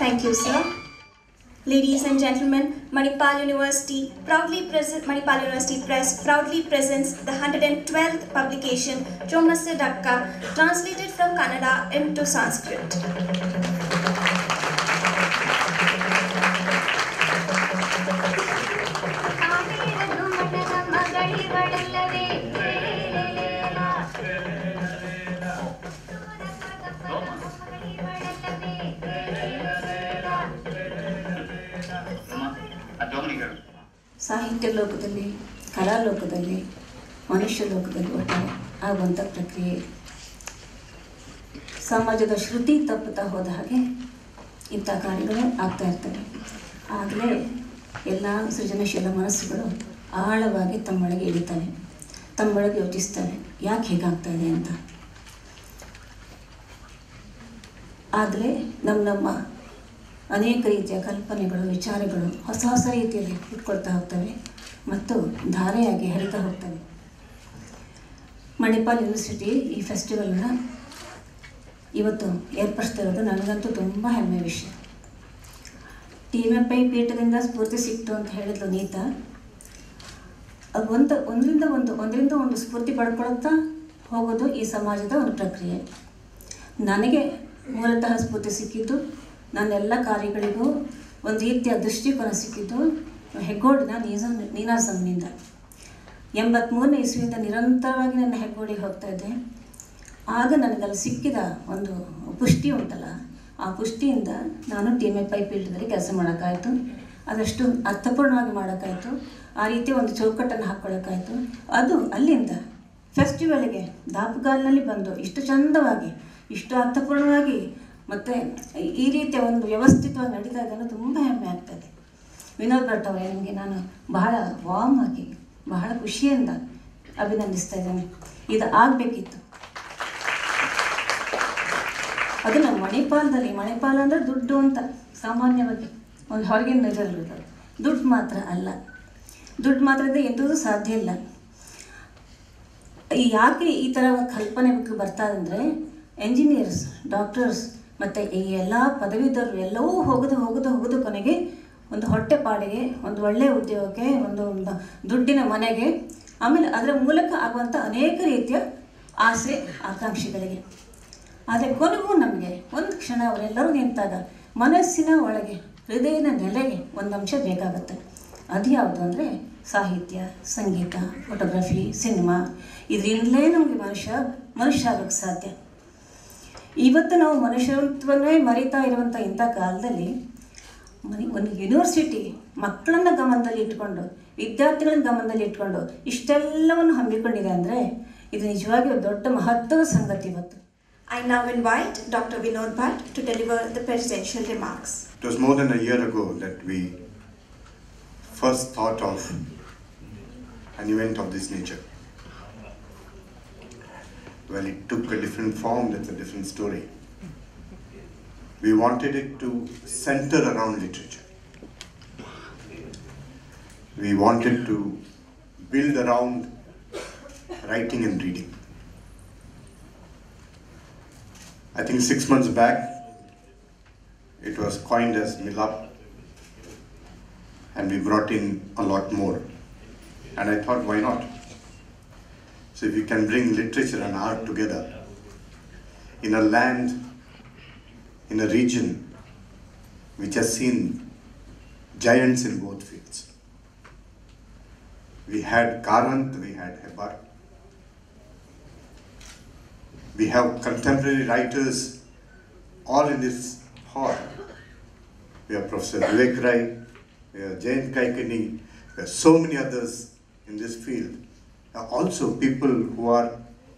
Speaker 7: Thank you, sir. Ladies and gentlemen, Manipal University Press proudly presents the 112th publication, Chomase Dakka, translated from Kannada into Sanskrit.
Speaker 8: ಸಾಹಿತ್ಯ ಲೋಕದಲ್ಲಿ, ಕಲಾ ಲೋಕದಲ್ಲಿ, ಮನುಷ್ಯ ಲೋಕದಲ್ಲಿ ಒಟ್ಟಾರೆ ಆಗುವಂಥ ಪ್ರಕ್ರಿಯೆ. ಸಮಾಜದ ಶ್ರುತಿ ತಪ್ಪುತ್ತಾ ಹೋದ ಹಾಗೆ ಇಂಥ ಕಾರ್ಯಗಳು ಆಗ್ತಾ ಇರ್ತವೆ. ಆಗಲೇ ಎಲ್ಲ ಸೃಜನಶೀಲ ಮನಸ್ಸುಗಳು ಆಳವಾಗಿ ತಮ್ಮೊಳಗೆ ಇಳಿತವೆ, ತಮ್ಮೊಳಗೆ ಯೋಚಿಸ್ತವೆ ಯಾಕೆ ಹೀಗಾಗ್ತಾ ಇದೆ ಅಂತ. ಆಗಲೇ ನಮ್ಮ ಅನೇಕ ರೀತಿಯ ಕಲ್ಪನೆಗಳು, ವಿಚಾರಗಳು ಹೊಸ ಹೊಸ ರೀತಿಯಲ್ಲಿ ಹುಟ್ಕೊಳ್ತಾ ಹೋಗ್ತವೆ ಮತ್ತು ಧಾರೆಯಾಗಿ ಹರಿತಾ ಹೋಗ್ತವೆ. ಮಣಿಪಾಲ್ ಯೂನಿವರ್ಸಿಟಿ ಈ ಫೆಸ್ಟಿವಲ್ನ ಇವತ್ತು ಏರ್ಪಡಿಸ್ತಿರೋದು ನನಗಂತೂ ತುಂಬ ಹೆಮ್ಮೆಯ ವಿಷಯ. TMFI ಪೀಠದಿಂದ ಸ್ಫೂರ್ತಿ ಸಿಕ್ತು ಅಂತ ಹೇಳಿದ್ಲು ನೀತಾ. ಅದು ಒಂದರಿಂದ ಒಂದು ಸ್ಫೂರ್ತಿ ಪಡ್ಕೊಳ್ತಾ ಹೋಗೋದು ಈ ಸಮಾಜದ ಒಂದು ಪ್ರಕ್ರಿಯೆ. ನನಗೆ ಮೂಲತಃ ಸ್ಫೂರ್ತಿ ಸಿಕ್ಕಿದ್ದು, ನನ್ನೆಲ್ಲ ಕಾರ್ಯಗಳಿಗೂ ಒಂದು ರೀತಿಯ ದೃಷ್ಟಿಕೋನ ಸಿಕ್ಕಿದ್ದು ಹೆಗ್ಗೋಡಿನ ನೀನಾಸಂನಿಂದ. 83ನೇ ಇಸ್ವಿಯಿಂದ ನಿರಂತರವಾಗಿ ನನ್ನ ಹೆಗ್ಗೋಡಿಗೆ ಹೋಗ್ತಾ ಇದ್ದೆ. ಆಗ ನನಗಲ್ಲಿ ಸಿಕ್ಕಿದ ಒಂದು ಪುಷ್ಟಿ ಉಂಟಲ್ಲ, ಆ ಪುಷ್ಟಿಯಿಂದ ನಾನು TMFI ಫೀಲ್ಡ್ದಲ್ಲಿ ಕೆಲಸ ಮಾಡೋಕ್ಕಾಯಿತು. ಅದಷ್ಟು ಅರ್ಥಪೂರ್ಣವಾಗಿ ಮಾಡೋಕ್ಕಾಯಿತು. ಆ ರೀತಿಯ ಒಂದು ಚೌಕಟ್ಟನ್ನು ಹಾಕ್ಕೊಳ್ಳೋಕ್ಕಾಯಿತು. ಅದು ಅಲ್ಲಿಂದ ಫೆಸ್ಟಿವಲ್ಗೆ ದಾಪುಗಾಲಿನಲ್ಲಿ ಬಂದು ಇಷ್ಟು ಚಂದವಾಗಿ, ಇಷ್ಟು ಅರ್ಥಪೂರ್ಣವಾಗಿ ಮತ್ತು ಈ ರೀತಿಯ ಒಂದು ವ್ಯವಸ್ಥಿತವಾಗಿ ನಡೀತಾ ಇದ್ದನ್ನು ತುಂಬ ಹೆಮ್ಮೆ ಆಗ್ತದೆ. ವಿನೋದ್ ಭಟ್ ಅವರೇ, ನಿಮಗೆ ನಾನು ಬಹಳ ವಾರ್ಮ್ ಆಗಿ, ಬಹಳ ಖುಷಿಯಿಂದ ಅಭಿನಂದಿಸ್ತಾ ಇದ್ದೇನೆ. ಇದು ಆಗಬೇಕಿತ್ತು. ಅದು ನಮ್ಮ ಮಣಿಪಾಲ ಅಂದರೆ ದುಡ್ಡು ಅಂತ ಸಾಮಾನ್ಯವಾಗಿ ಒಂದು ಹೊರಗಿನ ನಜರಿರುತ್ತೆ. ದುಡ್ಡು ಮಾತ್ರ ಅಲ್ಲ, ದುಡ್ಡು ಮಾತ್ರ ಎಂದೂ ಸಾಧ್ಯ ಇಲ್ಲ. ಯಾಕೆ ಈ ಥರ ಕಲ್ಪನೆ ಬರ್ತಾ ಅಂದರೆ, ಎಂಜಿನಿಯರ್ಸ್, ಡಾಕ್ಟರ್ಸ್ ಮತ್ತು ಈ ಎಲ್ಲ ಪದವೀಧರರು ಎಲ್ಲವೂ ಹೋಗೋದು ಕೊನೆಗೆ ಒಂದು ಹೊಟ್ಟೆಪಾಡಿಗೆ, ಒಂದು ಒಳ್ಳೆಯ ಉದ್ಯೋಗಕ್ಕೆ, ಒಂದು ದುಡ್ಡಿನ ಮನೆಗೆ, ಆಮೇಲೆ ಅದರ ಮೂಲಕ ಆಗುವಂಥ ಅನೇಕ ರೀತಿಯ ಆಸೆ ಆಕಾಂಕ್ಷೆಗಳಿಗೆ. ಆದರೆ ಕೊನೆಗೂ ನಮಗೆ ಒಂದು ಕ್ಷಣ ಅವರೆಲ್ಲರೂ ನಿಂತಾಗ ಮನಸ್ಸಿನ ಒಳಗೆ, ಹೃದಯದ ನೆಲೆಗೆ ಒಂದು ಅಂಶ ಬೇಕಾಗುತ್ತೆ. ಅದು ಯಾವುದು ಅಂದರೆ ಸಾಹಿತ್ಯ, ಸಂಗೀತ, ಫೋಟೋಗ್ರಫಿ, ಸಿನಿಮಾ. ಇದರಿಂದಲೇ ನಮಗೆ ಮನುಷ್ಯ ಆಗೋಕ್ಕೆ ಸಾಧ್ಯ. ಇವತ್ತು ನಾವು ಮನುಷ್ಯತ್ವವನ್ನೇ ಮರಿತಾ ಇರುವಂಥ ಇಂಥ ಕಾಲದಲ್ಲಿ ಒಂದು ಯೂನಿವರ್ಸಿಟಿ ಮಕ್ಕಳನ್ನು ಗಮನದಲ್ಲಿ ಇಟ್ಕೊಂಡು, ವಿದ್ಯಾರ್ಥಿಗಳನ್ನ ಗಮನದಲ್ಲಿ ಇಟ್ಕೊಂಡು ಇಷ್ಟೆಲ್ಲವನ್ನು ಹಮ್ಮಿಕೊಂಡಿದೆ ಅಂದರೆ ಇದು ನಿಜವಾಗಿ ಒಂದು ದೊಡ್ಡ ಮಹತ್ವದ ಸಂಗತಿ ಇವತ್ತು.
Speaker 7: I now invite Dr. Vinod Bhatt to deliver the presidential remarks.
Speaker 9: It was more than a year ago that we first thought of an event of this nature. Well, it took a different form, that's a different story. We wanted it to center around literature. We wanted to build around writing and reading. I think 6 months back, it was coined as Milap, and we brought in a lot more. And I thought, why not? So if you can bring literature and art together in a land, in a region which has seen giants in both fields. We had Karant, we had Hebar. We have contemporary writers all in this hall. We have Professor Vivek Rai, we have Jayant Kaikini, we have so many others in this field. Also people who are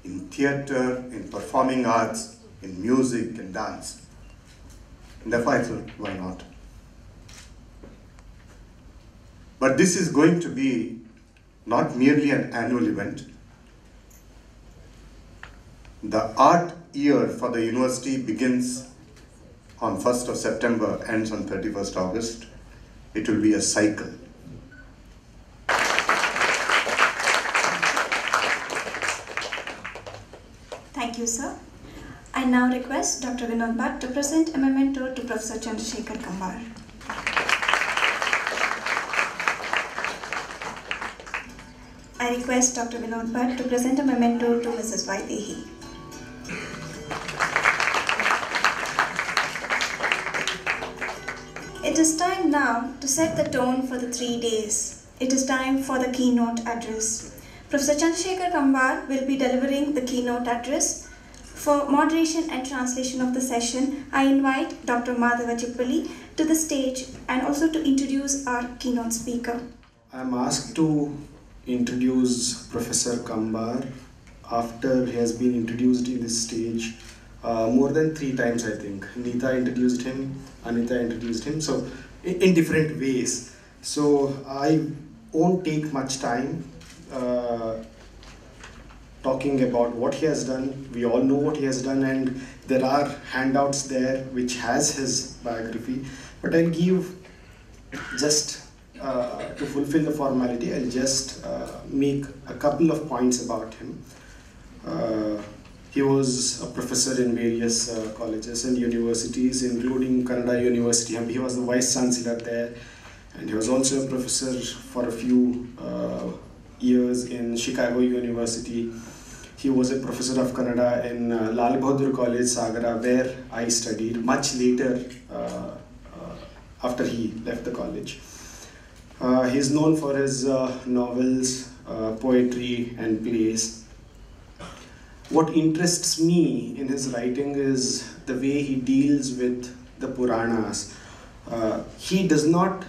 Speaker 9: in theatre, in performing arts, in music and dance. And therefore I thought, why not? But this is going to be not merely an annual event. The art year for the university begins on 1st of September, ends on 31st August. It will be a cycle.
Speaker 7: Thank you, sir. I now request Dr. Vinod Bhatt to present a memento to Professor Chandrasekhar Kambar. I request Dr. Vinod Bhatt to present a memento to Mrs. Vaidehi. It is time now to set the tone for the 3 days. It is time for the keynote address. Professor Chandrasekhar Kambar will be delivering the keynote address. For moderation and translation of the session, I invite Dr. Madhava Chippali to the stage and also to introduce our keynote speaker.
Speaker 10: I am asked to introduce Professor Kambar after he has been introduced in this stage more than 3 times, I think. Neeta introduced him, Anita introduced him, so in different ways. So I won't take much time talking about what he has done. We all know what he has done, and there are handouts there which has his biography, but I'll give just to fulfill the formality, I'll just make a couple of points about him. He was a professor in various colleges and universities, including Kannada University. He was the vice chancellor there, and he was also a professor for a few years in Chicago University. He was a professor of Kannada in Lal Bahadur College, Sagara, where I studied much later after he left the college. He is known for his novels, poetry, and plays. What interests me in his writing is the way he deals with the Puranas. He does not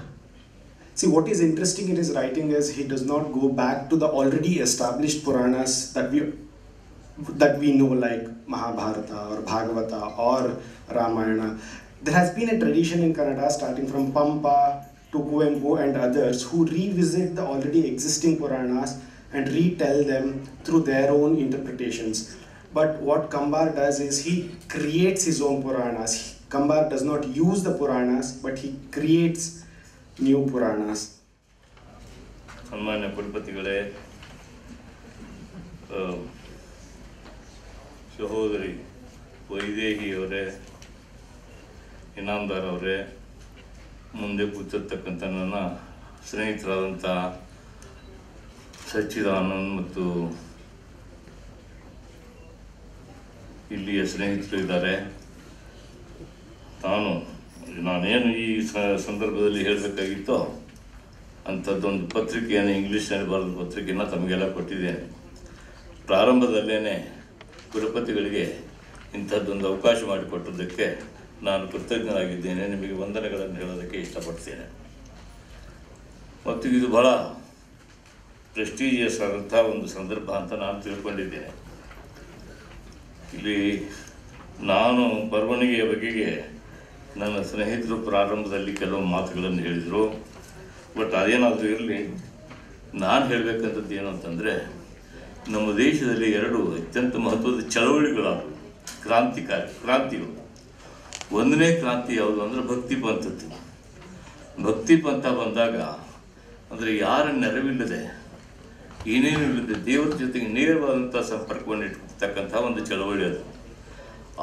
Speaker 10: see, what is interesting in his writing is he does not go back to the already established Puranas that we know, like Mahabharata or Bhagavata or Ramayana. There has been a tradition in Kannada starting from Pampa to Kuvempu and others who revisit the already existing Puranas and retell them through their own interpretations. But what Kambar does is he creates his own Puranas. Kambar does not use the Puranas, but he creates new Puranas.
Speaker 4: Sammanya Kulpatigale, Sahodari Vaidehi ಅವರೇ, ಇನಾಮದಾರ್ ಅವರೇ, ಮುಂದೆ ಕೂತಿರ್ತಕ್ಕಂಥ ನನ್ನ ಸ್ನೇಹಿತರಾದಂಥ ಸಚ್ಚಿದಾನಂದ್ ಮತ್ತು ಇಲ್ಲಿಯ ಸ್ನೇಹಿತರು ಇದ್ದಾರೆ. ನಾನೇನು ಈ ಸಂದರ್ಭದಲ್ಲಿ ಹೇಳಬೇಕಾಗಿತ್ತೋ ಅಂಥದ್ದೊಂದು ಪತ್ರಿಕೆಯನ್ನು, ಇಂಗ್ಲೀಷ್ನಲ್ಲಿ ಬರೆದ ಪತ್ರಿಕೆಯನ್ನು ತಮಗೆಲ್ಲ ಕೊಟ್ಟಿದ್ದೇನೆ. ಪ್ರಾರಂಭದಲ್ಲೇ ಕುಲಪತಿಗಳಿಗೆ ಇಂಥದ್ದೊಂದು ಅವಕಾಶ ಮಾಡಿಕೊಟ್ಟದ್ದಕ್ಕೆ ನಾನು ಕೃತಜ್ಞನಾಗಿದ್ದೇನೆ. ನಿಮಗೆ ವಂದನೆಗಳನ್ನು ಹೇಳೋದಕ್ಕೆ ಇಷ್ಟಪಡ್ತೇನೆ. ಮತ್ತು ಇದು ಬಹಳ ಪ್ರೆಸ್ಟೀಜಿಯಸ್ ಆದಂಥ ಒಂದು ಸಂದರ್ಭ ಅಂತ ನಾನು ತಿಳ್ಕೊಂಡಿದ್ದೇನೆ. ಇಲ್ಲಿ ನಾನು ಬರವಣಿಗೆಯ ಬಗೆಗೆ ನನ್ನ ಸ್ನೇಹಿತರು ಪ್ರಾರಂಭದಲ್ಲಿ ಕೆಲವು ಮಾತುಗಳನ್ನು ಹೇಳಿದರು. ಬಟ್ ಅದೇನಾದರೂ ಇರಲಿ, ನಾನು ಹೇಳಬೇಕಂಥದ್ದು ಏನು ಅಂತಂದರೆ, ನಮ್ಮ ದೇಶದಲ್ಲಿ 2 ಅತ್ಯಂತ ಮಹತ್ವದ ಚಳವಳಿಗಳಾದವು, ಕ್ರಾಂತಿಗಳು. ಒಂದನೇ ಕ್ರಾಂತಿ ಯಾವುದು ಅಂದರೆ ಭಕ್ತಿ ಪಂಥದ್ದು. ಭಕ್ತಿ ಪಂಥ ಬಂದಾಗ ಅಂದರೆ ಯಾರ ನೆರವಿಲ್ಲದೆ, ಏನೇನು ಇಲ್ಲದೆ ದೇವರ ಜೊತೆಗೆ ನೇರವಾದಂಥ ಸಂಪರ್ಕವನ್ನು ಇಟ್ಕೊಳ್ತಕ್ಕಂಥ ಒಂದು ಚಳವಳಿ ಅದು.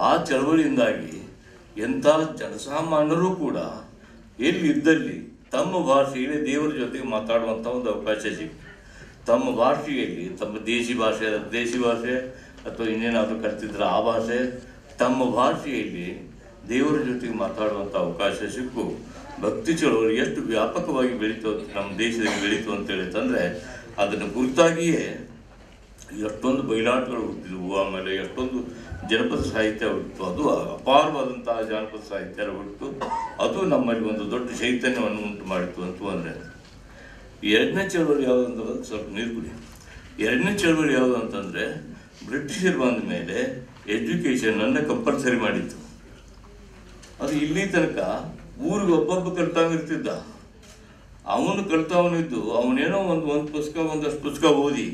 Speaker 4: ಆ ಚಳವಳಿಯಿಂದಾಗಿ ಎಂಥ ಜನಸಾಮಾನ್ಯರು ಕೂಡ ಎಲ್ಲಿದ್ದಲ್ಲಿ ತಮ್ಮ ಭಾಷೆಯಲ್ಲಿ ದೇವರ ಜೊತೆಗೆ ಮಾತಾಡುವಂಥ ಒಂದು ಅವಕಾಶ ಸಿಕ್ತು. ತಮ್ಮ ಭಾಷೆಯಲ್ಲಿ, ತಮ್ಮ ದೇಶಿ ಭಾಷೆ ಅಥವಾ ಇನ್ನೇನಾದರೂ ಕಲಿತಿದ್ರೆ ಆ ಭಾಷೆ, ತಮ್ಮ ಭಾಷೆಯಲ್ಲಿ ದೇವರ ಜೊತೆಗೆ ಮಾತಾಡುವಂಥ ಅವಕಾಶ ಸಿಕ್ಕು. ಭಕ್ತಿ ಚಳವಳಿ ಎಷ್ಟು ವ್ಯಾಪಕವಾಗಿ ಬೆಳೀತು, ನಮ್ಮ ದೇಶದಲ್ಲಿ ಬೆಳೀತು ಅಂತ ಹೇಳಿತಂದರೆ ಅದನ್ನು ಕುರಿತಾಗಿಯೇ ಎಷ್ಟೊಂದು ಬಯಲಾಟಗಳು ಹುಟ್ಟಿದ್ವು. ಆಮೇಲೆ ಎಷ್ಟೊಂದು ಜನಪದ ಸಾಹಿತ್ಯ ಹುಟ್ಟಿತು. ಅದು ಅಪಾರವಾದಂತಹ ಜಾನಪದ ಸಾಹಿತ್ಯ ಹುಟ್ಟಿತು. ಅದು ನಮ್ಮಲ್ಲಿ ಒಂದು ದೊಡ್ಡ ಚೈತನ್ಯವನ್ನು ಉಂಟು ಮಾಡಿತು ಅಂತ ಅಂದರೆ. 2ನೇ ಚಳವಳಿ ಯಾವುದು ಅಂತಂದ್ರೆ, ಸ್ವಲ್ಪ ನೀರು ಕುಡಿ. 2ನೇ ಚಳವಳಿ ಯಾವುದು ಅಂತಂದರೆ, ಬ್ರಿಟಿಷರು ಬಂದ ಮೇಲೆ ಎಜುಕೇಷನನ್ನು ಕಂಪಲ್ಸರಿ ಮಾಡಿತ್ತು. ಅದು ಇಲ್ಲಿ ತನಕ ಊರಿಗೆ ಒಬ್ಬೊಬ್ಬ ಕಲ್ತಾವಿರ್ತಿದ್ದ. ಅವನು ಕಲ್ತಾವನಿದ್ದು ಅವನೇನೋ ಒಂದಷ್ಟು ಪುಸ್ತಕ ಓದಿ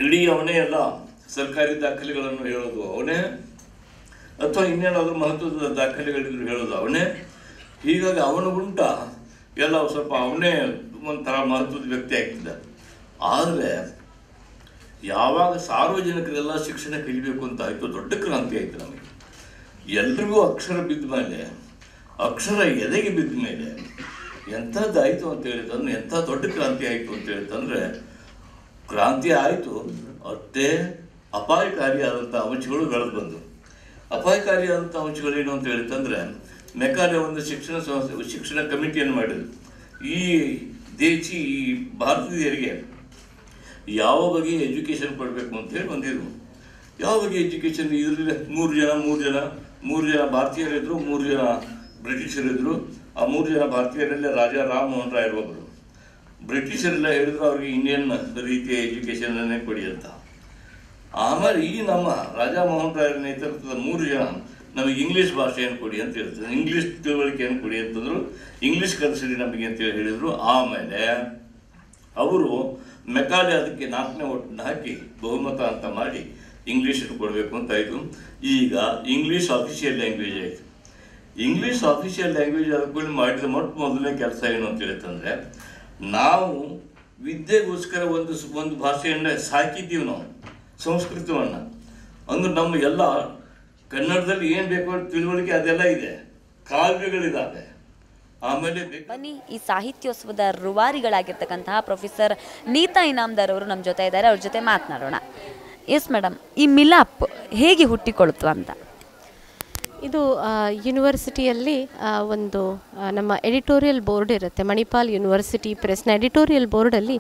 Speaker 4: ಇಡೀ ಅವನೇ ಎಲ್ಲ ಸರ್ಕಾರಿ ದಾಖಲೆಗಳನ್ನು ಹೇಳೋದು ಅವನೇ, ಅಥವಾ ಇನ್ನೇನಾದರೂ ಮಹತ್ವದ ದಾಖಲೆಗಳಿದ್ರು ಹೇಳೋದು ಅವನೇ. ಹೀಗಾಗಿ ಅವನ ಗುಂಟ ಎಲ್ಲ ಸ್ವಲ್ಪ ಅವನೇ ಒಂಥರ ಮಹತ್ವದ ವ್ಯಕ್ತಿ ಆಗ್ತಿದ್ದ. ಆದರೆ ಯಾವಾಗ ಸಾರ್ವಜನಿಕರೆಲ್ಲ ಶಿಕ್ಷಣ ಕಲಿಬೇಕು ಅಂತ ಆಯಿತು, ದೊಡ್ಡ ಕ್ರಾಂತಿ ಆಯಿತು ನಮಗೆ. ಎಲ್ರಿಗೂ ಅಕ್ಷರ ಬಿದ್ದ ಮೇಲೆ, ಅಕ್ಷರ ಎದೆಗೆ ಬಿದ್ದ ಮೇಲೆ ಎಂಥದ್ದಾಯಿತು ಅಂತ ಹೇಳಿತಂದ್ರೆ, ಎಂಥ ದೊಡ್ಡ ಕ್ರಾಂತಿ ಆಯಿತು ಅಂತ ಹೇಳಿತಂದರೆ, ಕ್ರಾಂತಿ ಆಯಿತು, ಅಷ್ಟೇ ಅಪಾಯಕಾರಿಯಾದಂಥ ಅಂಶಗಳು ಬೆಳೆದು ಬಂದು. ಅಪಾಯಕಾರಿಯಾದಂಥ ಅಂಶಗಳೇನು ಅಂತ ಹೇಳಿತಂದರೆ, ಮೆಕಾಲೆ ಒಂದು ಶಿಕ್ಷಣ ಕಮಿಟಿಯನ್ನು ಮಾಡಿದ್ರು. ಈ ಭಾರತೀಯರಿಗೆ ಯಾವ ಬಗೆಯ ಎಜುಕೇಷನ್ ಕೊಡಬೇಕು ಅಂತೇಳಿ ಬಂದಿದ್ರು. ಯಾವ ಬಗೆಯ ಎಜುಕೇಷನ್, ಇದರಲ್ಲಿ ಮೂರು ಜನ ಭಾರತೀಯರಿದ್ದರು, 3 ಜನ ಬ್ರಿಟಿಷರಿದ್ದರು. ಆ 3 ಜನ ಭಾರತೀಯರಲ್ಲೇ ರಾಜಾ ರಾಮ್ ಮೋಹನ್ ರಾಯ್ ಒಬ್ಬರು. ಬ್ರಿಟಿಷರೆಲ್ಲ ಹೇಳಿದ್ರು ಅವ್ರಿಗೆ ಇಂಡಿಯನ್ ರೀತಿಯ ಎಜುಕೇಷನನ್ನೇ ಕೊಡಿ ಅಂತ. ಆಮೇಲೆ ಈ ನಮ್ಮ ರಾಜಾ ಮೋಹನ್ ರಾಯರ ನೇತೃತ್ವದ 3 ಜನ ನಮಗೆ ಇಂಗ್ಲೀಷ್ ಭಾಷೆಯನ್ನು ಕೊಡಿ ಅಂತ ಹೇಳ್ತಾರೆ, ಇಂಗ್ಲೀಷ್ ತಿಳುವಳಿಕೆಯನ್ನು ಕೊಡಿ ಅಂತಂದ್ರು. ಇಂಗ್ಲೀಷ್ ಕಲಿಸಿರಿ ನಮಗೆ ಅಂತೇಳಿ ಹೇಳಿದರು. ಆಮೇಲೆ ಅವರು ಮೆಕಾಲೆ ಅದಕ್ಕೆ 4ನೇ ಓಟನ್ನು ಹಾಕಿ ಬಹುಮತ ಅಂತ ಮಾಡಿ ಇಂಗ್ಲೀಷನ್ನು ಕೊಡಬೇಕು ಅಂತ ಆಯಿತು. ಈಗ ಇಂಗ್ಲೀಷ್ ಆಫಿಷಿಯಲ್ ಲ್ಯಾಂಗ್ವೇಜ್ ಆಯಿತು. ಇಂಗ್ಲೀಷ್ ಆಫಿಷಿಯಲ್ ಲ್ಯಾಂಗ್ವೇಜ್ ಅದಕ್ಕೆ ಮಾಡಿದ ಮೊದಲನೇ ಕೆಲಸ ಏನು ಅಂತ ಹೇಳ್ತಂದರೆ, ನಾವು ವಿದ್ಯೆಗೋಸ್ಕರ ಒಂದು ಭಾಷೆಯನ್ನು ಸಾಕಿದ್ದೀವಿ ನಾವು, ಸಂಸ್ಕೃತವನ್ನು. ಅಂದ್ರೆ ನಮ್ಮ ಎಲ್ಲ ಕನ್ನಡದಲ್ಲಿ ಏನು ಬೇಕು ತಿಳುವಳಿಕೆ ಅದೆಲ್ಲ ಇದೆ, ಕಾವ್ಯಗಳಿದ್ದಾವೆ. ಆಮೇಲೆ
Speaker 2: ಬನ್ನಿ ಈ ಸಾಹಿತ್ಯೋತ್ಸವದ ರೂವಾರಿಗಳಾಗಿರ್ತಕ್ಕಂತಹ ಪ್ರೊಫೆಸರ್ ನೀತಾ ಇನಾಮ್ದಾರ್ ಅವರು ನಮ್ಮ ಜೊತೆ ಇದ್ದಾರೆ, ಅವ್ರ ಜೊತೆ ಮಾತನಾಡೋಣ. ಎಸ್ ಮೇಡಮ್, ಈ ಮಿಲಾಪ್ ಹೇಗೆ ಹುಟ್ಟಿಕೊಳ್ತು ಅಂತ?
Speaker 11: ಇದು ಯೂನಿವರ್ಸಿಟಿಯಲ್ಲಿ ಒಂದು ನಮ್ಮ ಎಡಿಟೋರಿಯಲ್ ಬೋರ್ಡ್ ಇರುತ್ತೆ, ಮಣಿಪಾಲ್ ಯೂನಿವರ್ಸಿಟಿ ಪ್ರೆಸ್ನ ಎಡಿಟೋರಿಯಲ್ ಬೋರ್ಡಲ್ಲಿ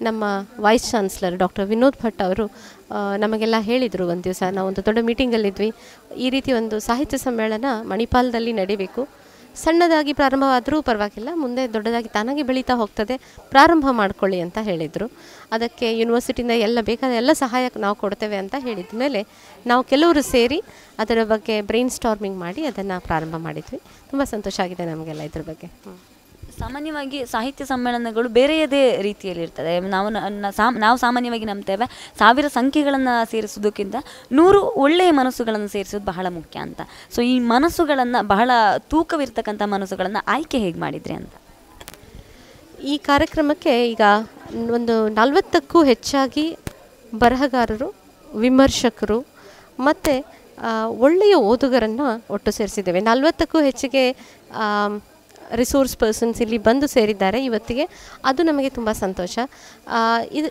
Speaker 11: ನಮ್ಮ vice chancellor doctor Vinod Bhat ಅವರು ನಮಗೆಲ್ಲ ಹೇಳಿದರು. ಒಂದು ದಿವಸ ನಾವು ಒಂದು ದೊಡ್ಡ ಮೀಟಿಂಗಲ್ಲಿದ್ವಿ, ಈ ರೀತಿ ಒಂದು ಸಾಹಿತ್ಯ ಸಮ್ಮೇಳನ ಮಣಿಪಾಲದಲ್ಲಿ ನಡೀಬೇಕು, ಸಣ್ಣದಾಗಿ ಪ್ರಾರಂಭವಾದರೂ ಪರವಾಗಿಲ್ಲ, ಮುಂದೆ ದೊಡ್ಡದಾಗಿ ತಾನಾಗಿ ಬೆಳೀತಾ ಹೋಗ್ತದೆ, ಪ್ರಾರಂಭ ಮಾಡ್ಕೊಳ್ಳಿ ಅಂತ ಹೇಳಿದರು. ಅದಕ್ಕೆ ಯೂನಿವರ್ಸಿಟಿಯಿಂದ ಬೇಕಾದ ಎಲ್ಲ ಸಹಾಯ ನಾವು ಕೊಡ್ತೇವೆ ಅಂತ ಹೇಳಿದ ಮೇಲೆ ನಾವು ಕೆಲವರು ಸೇರಿ ಅದರ ಬಗ್ಗೆ ಬ್ರೈನ್ ಸ್ಟಾರ್ಮಿಂಗ್ ಮಾಡಿ ಅದನ್ನು ಪ್ರಾರಂಭ ಮಾಡಿದ್ವಿ. ತುಂಬ ಸಂತೋಷ ಆಗಿದೆ ನಮಗೆಲ್ಲ ಇದ್ರ ಬಗ್ಗೆ.
Speaker 2: ಸಾಮಾನ್ಯವಾಗಿ ಸಾಹಿತ್ಯ ಸಮ್ಮೇಳನಗಳು ಬೇರೆಯದೇ ರೀತಿಯಲ್ಲಿರ್ತದೆ. ನಾವು ಸಾಮಾನ್ಯವಾಗಿ ನಂಬ್ತೇವೆ 1000 ಸಂಖ್ಯೆಗಳನ್ನು ಸೇರಿಸೋದಕ್ಕಿಂತ 100 ಒಳ್ಳೆಯ ಮನಸ್ಸುಗಳನ್ನು ಸೇರಿಸೋದು ಬಹಳ ಮುಖ್ಯ ಅಂತ. ಸೊ ಈ ಮನಸ್ಸುಗಳನ್ನು, ಬಹಳ ತೂಕವಿರ್ತಕ್ಕಂಥ ಮನಸ್ಸುಗಳನ್ನು ಆಯ್ಕೆ ಹೇಗೆ ಮಾಡಿದ್ರಿ ಅಂತ?
Speaker 11: ಈ ಕಾರ್ಯಕ್ರಮಕ್ಕೆ ಈಗ ಒಂದು 40ಕ್ಕೂ ಹೆಚ್ಚಾಗಿ ಬರಹಗಾರರು, ವಿಮರ್ಶಕರು ಮತ್ತು ಒಳ್ಳೆಯ ಓದುಗರನ್ನು ಒಟ್ಟು ಸೇರಿಸಿದ್ದೇವೆ. 40ಕ್ಕೂ ಹೆಚ್ಚಿಗೆ ರಿಸೋರ್ಸ್ ಪರ್ಸನ್ಸ್ ಇಲ್ಲಿ ಬಂದು ಸೇರಿದ್ದಾರೆ ಇವತ್ತಿಗೆ. ಅದು ನಮಗೆ ತುಂಬ ಸಂತೋಷ.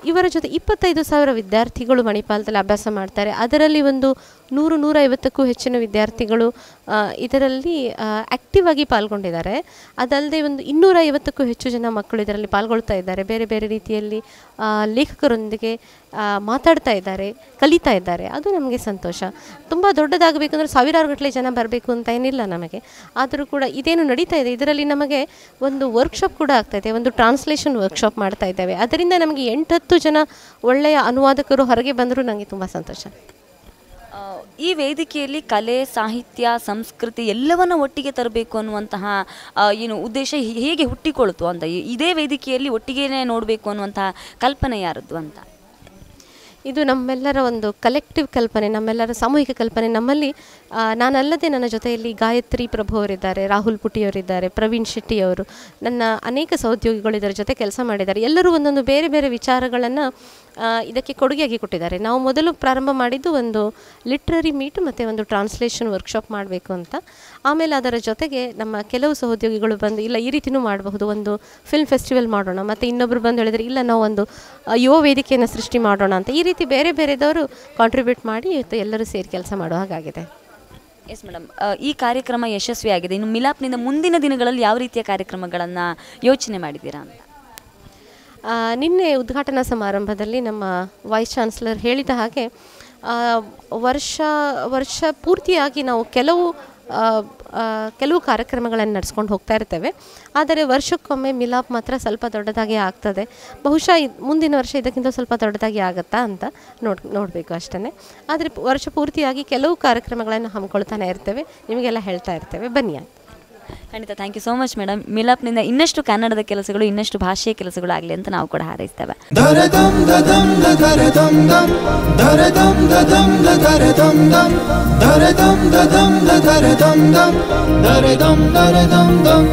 Speaker 11: ಇವರ ಜೊತೆ 25,000 ವಿದ್ಯಾರ್ಥಿಗಳು ಮಣಿಪಾಲದಲ್ಲಿ ಅಭ್ಯಾಸ ಮಾಡ್ತಾರೆ. ಅದರಲ್ಲಿ ಒಂದು 100-150ಕ್ಕೂ ಹೆಚ್ಚಿನ ವಿದ್ಯಾರ್ಥಿಗಳು ಇದರಲ್ಲಿ ಆ್ಯಕ್ಟಿವ್ ಆಗಿ ಪಾಲ್ಗೊಂಡಿದ್ದಾರೆ. ಅದಲ್ಲದೆ ಒಂದು 250ಕ್ಕೂ ಹೆಚ್ಚು ಜನ ಮಕ್ಕಳು ಇದರಲ್ಲಿ ಪಾಲ್ಗೊಳ್ತಾ ಇದ್ದಾರೆ. ಬೇರೆ ಬೇರೆ ರೀತಿಯಲ್ಲಿ ಲೇಖಕರೊಂದಿಗೆ ಮಾತಾಡ್ತಾ ಇದ್ದಾರೆ, ಕಲಿತಾ ಇದ್ದಾರೆ. ಅದು ನಮಗೆ ಸಂತೋಷ. ತುಂಬ ದೊಡ್ಡದಾಗಬೇಕಂದ್ರೆ 1000 ಗಟ್ಟಲೆ ಜನ ಬರಬೇಕು ಅಂತ ಏನಿಲ್ಲ ನಮಗೆ. ಆದರೂ ಕೂಡ ಇದೇನು ನಡೀತಾ ಇದೆ, ಇದರಲ್ಲಿ ನಮಗೆ ಒಂದು ವರ್ಕ್ಶಾಪ್ ಕೂಡ ಆಗ್ತಾಯಿದೆ, ಒಂದು ಟ್ರಾನ್ಸ್ಲೇಷನ್ ವರ್ಕ್ಶಾಪ್ ಮಾಡ್ತಾ ಇದ್ದೇವೆ. ಅದರಿಂದ ನಮಗೆ 8-10 ಜನ ಒಳ್ಳೆಯ ಅನುವಾದಕರು ಹೊರಗೆ ಬಂದರೂ ನನಗೆ ತುಂಬ ಸಂತೋಷ.
Speaker 2: ಈ ವೇದಿಕೆಯಲ್ಲಿ ಕಲೆ, ಸಾಹಿತ್ಯ, ಸಂಸ್ಕೃತಿ ಎಲ್ಲವನ್ನ ಒಟ್ಟಿಗೆ ತರಬೇಕು ಅನ್ನುವಂತಹ ಉದ್ದೇಶ ಹೇಗೆ ಹುಟ್ಟಿಕೊಳ್ತು ಅಂತ, ಇದೇ ವೇದಿಕೆಯಲ್ಲಿ ಒಟ್ಟಿಗೆ ನೋಡಬೇಕು ಅನ್ನುವಂತಹ ಕಲ್ಪನೆ ಯಾರದ್ದು ಅಂತ?
Speaker 11: ಇದು ನಮ್ಮೆಲ್ಲರ ಒಂದು ಕಲೆಕ್ಟಿವ್ ಕಲ್ಪನೆ, ನಮ್ಮೆಲ್ಲರ ಸಾಮೂಹಿಕ ಕಲ್ಪನೆ. ನಮ್ಮಲ್ಲಿ ನಾನಲ್ಲದೆ ನನ್ನ ಜೊತೆಯಲ್ಲಿ ಗಾಯತ್ರಿ ಪ್ರಭು ಅವರಿದ್ದಾರೆ, ರಾಹುಲ್ ಪುಟಿಯವರಿದ್ದಾರೆ, ಪ್ರವೀಣ್ ಶೆಟ್ಟಿಯವರು, ನನ್ನ ಅನೇಕ ಸಹೋದ್ಯೋಗಿಗಳು ಇದರ ಜೊತೆ ಕೆಲಸ ಮಾಡಿದ್ದಾರೆ. ಎಲ್ಲರೂ ಒಂದೊಂದು ಬೇರೆ ಬೇರೆ ವಿಚಾರಗಳನ್ನು ಇದಕ್ಕೆ ಕೊಡುಗೆಯಾಗಿ ಕೊಟ್ಟಿದ್ದಾರೆ. ನಾವು ಮೊದಲು ಪ್ರಾರಂಭ ಮಾಡಿದ್ದು ಒಂದು ಲಿಟ್ರರಿ ಮೀಟ್ ಮತ್ತು ಒಂದು ಟ್ರಾನ್ಸ್ಲೇಷನ್ ವರ್ಕ್ಶಾಪ್ ಮಾಡಬೇಕು ಅಂತ. ಆಮೇಲೆ ಅದರ ಜೊತೆಗೆ ನಮ್ಮ ಕೆಲವು ಸಹೋದ್ಯೋಗಿಗಳು ಬಂದು ಇಲ್ಲ ಈ ರೀತಿಯೂ ಮಾಡಬಹುದು, ಒಂದು ಫಿಲ್ಮ್ ಫೆಸ್ಟಿವಲ್ ಮಾಡೋಣ, ಮತ್ತು ಇನ್ನೊಬ್ಬರು ಬಂದು ಹೇಳಿದರೆ ಇಲ್ಲ ನಾವು ಒಂದು ಯುವ ವೇದಿಕೆಯನ್ನು ಸೃಷ್ಟಿ ಮಾಡೋಣ ಅಂತ. ಈ ರೀತಿ ಬೇರೆ ಬೇರೆದವರು ಕಾಂಟ್ರಿಬ್ಯೂಟ್ ಮಾಡಿ ಇವತ್ತು ಎಲ್ಲರೂ ಸೇರಿ ಕೆಲಸ ಮಾಡೋ ಹಾಗಾಗಿದೆ.
Speaker 2: ಎಸ್ ಮೇಡಮ್, ಈ ಕಾರ್ಯಕ್ರಮ ಯಶಸ್ವಿಯಾಗಿದೆ. ಇನ್ನು ಮಿಲಾಪ್ನಿಂದ ಮುಂದಿನ ದಿನಗಳಲ್ಲಿ ಯಾವ ರೀತಿಯ ಕಾರ್ಯಕ್ರಮಗಳನ್ನು ಯೋಚನೆ ಮಾಡಿದ್ದೀರಾ ಅಂತ?
Speaker 11: ನಿನ್ನೆ ಉದ್ಘಾಟನಾ ಸಮಾರಂಭದಲ್ಲಿ ನಮ್ಮ ವೈಸ್ ಚಾನ್ಸಲರ್ ಹೇಳಿದ ಹಾಗೆ ವರ್ಷ ಪೂರ್ತಿಯಾಗಿ ನಾವು ಕೆಲವು ಕಾರ್ಯಕ್ರಮಗಳನ್ನು ನಡೆಸ್ಕೊಂಡು ಹೋಗ್ತಾ ಇರ್ತೇವೆ. ಆದರೆ ವರ್ಷಕ್ಕೊಮ್ಮೆ ಮಿಲಾಪ್ ಮಾತ್ರ ಸ್ವಲ್ಪ ದೊಡ್ಡದಾಗಿ ಆಗ್ತದೆ. ಬಹುಶಃ ಮುಂದಿನ ವರ್ಷ ಇದಕ್ಕಿಂತ ಸ್ವಲ್ಪ ದೊಡ್ಡದಾಗಿ ಆಗುತ್ತಾ ಅಂತ ನೋಡಬೇಕು ಅಷ್ಟೇ. ಆದರೆ ವರ್ಷ ಪೂರ್ತಿಯಾಗಿ ಕೆಲವು ಕಾರ್ಯಕ್ರಮಗಳನ್ನು ಹಮ್ಮಿಕೊಳ್ತಾನೆ ಇರ್ತೇವೆ, ನಿಮಗೆಲ್ಲ ಹೇಳ್ತಾ ಇರ್ತೇವೆ. ಬನ್ನಿ.
Speaker 2: ಖಂಡಿತ. Thank you so much madam. ಮಿಲಾಪ್ನಿಂದ ಇನ್ನಷ್ಟು ಕನ್ನಡದ ಕೆಲಸಗಳು, ಇನ್ನಷ್ಟು ಭಾಷೆಯ ಕೆಲಸಗಳು ಆಗಲಿ ಅಂತ ನಾವು ಕೂಡ ಹಾರೈಸ್ತೇವೆ.
Speaker 1: ದರದಂ ದದಂ ದರದಂ ದಂ ದರದಂ ದದಂ ದರದಂ ದಂ ದರದಂ ದದಂ ದರದಂ ದಂ ದರದಂ ದರದಂ ದಂ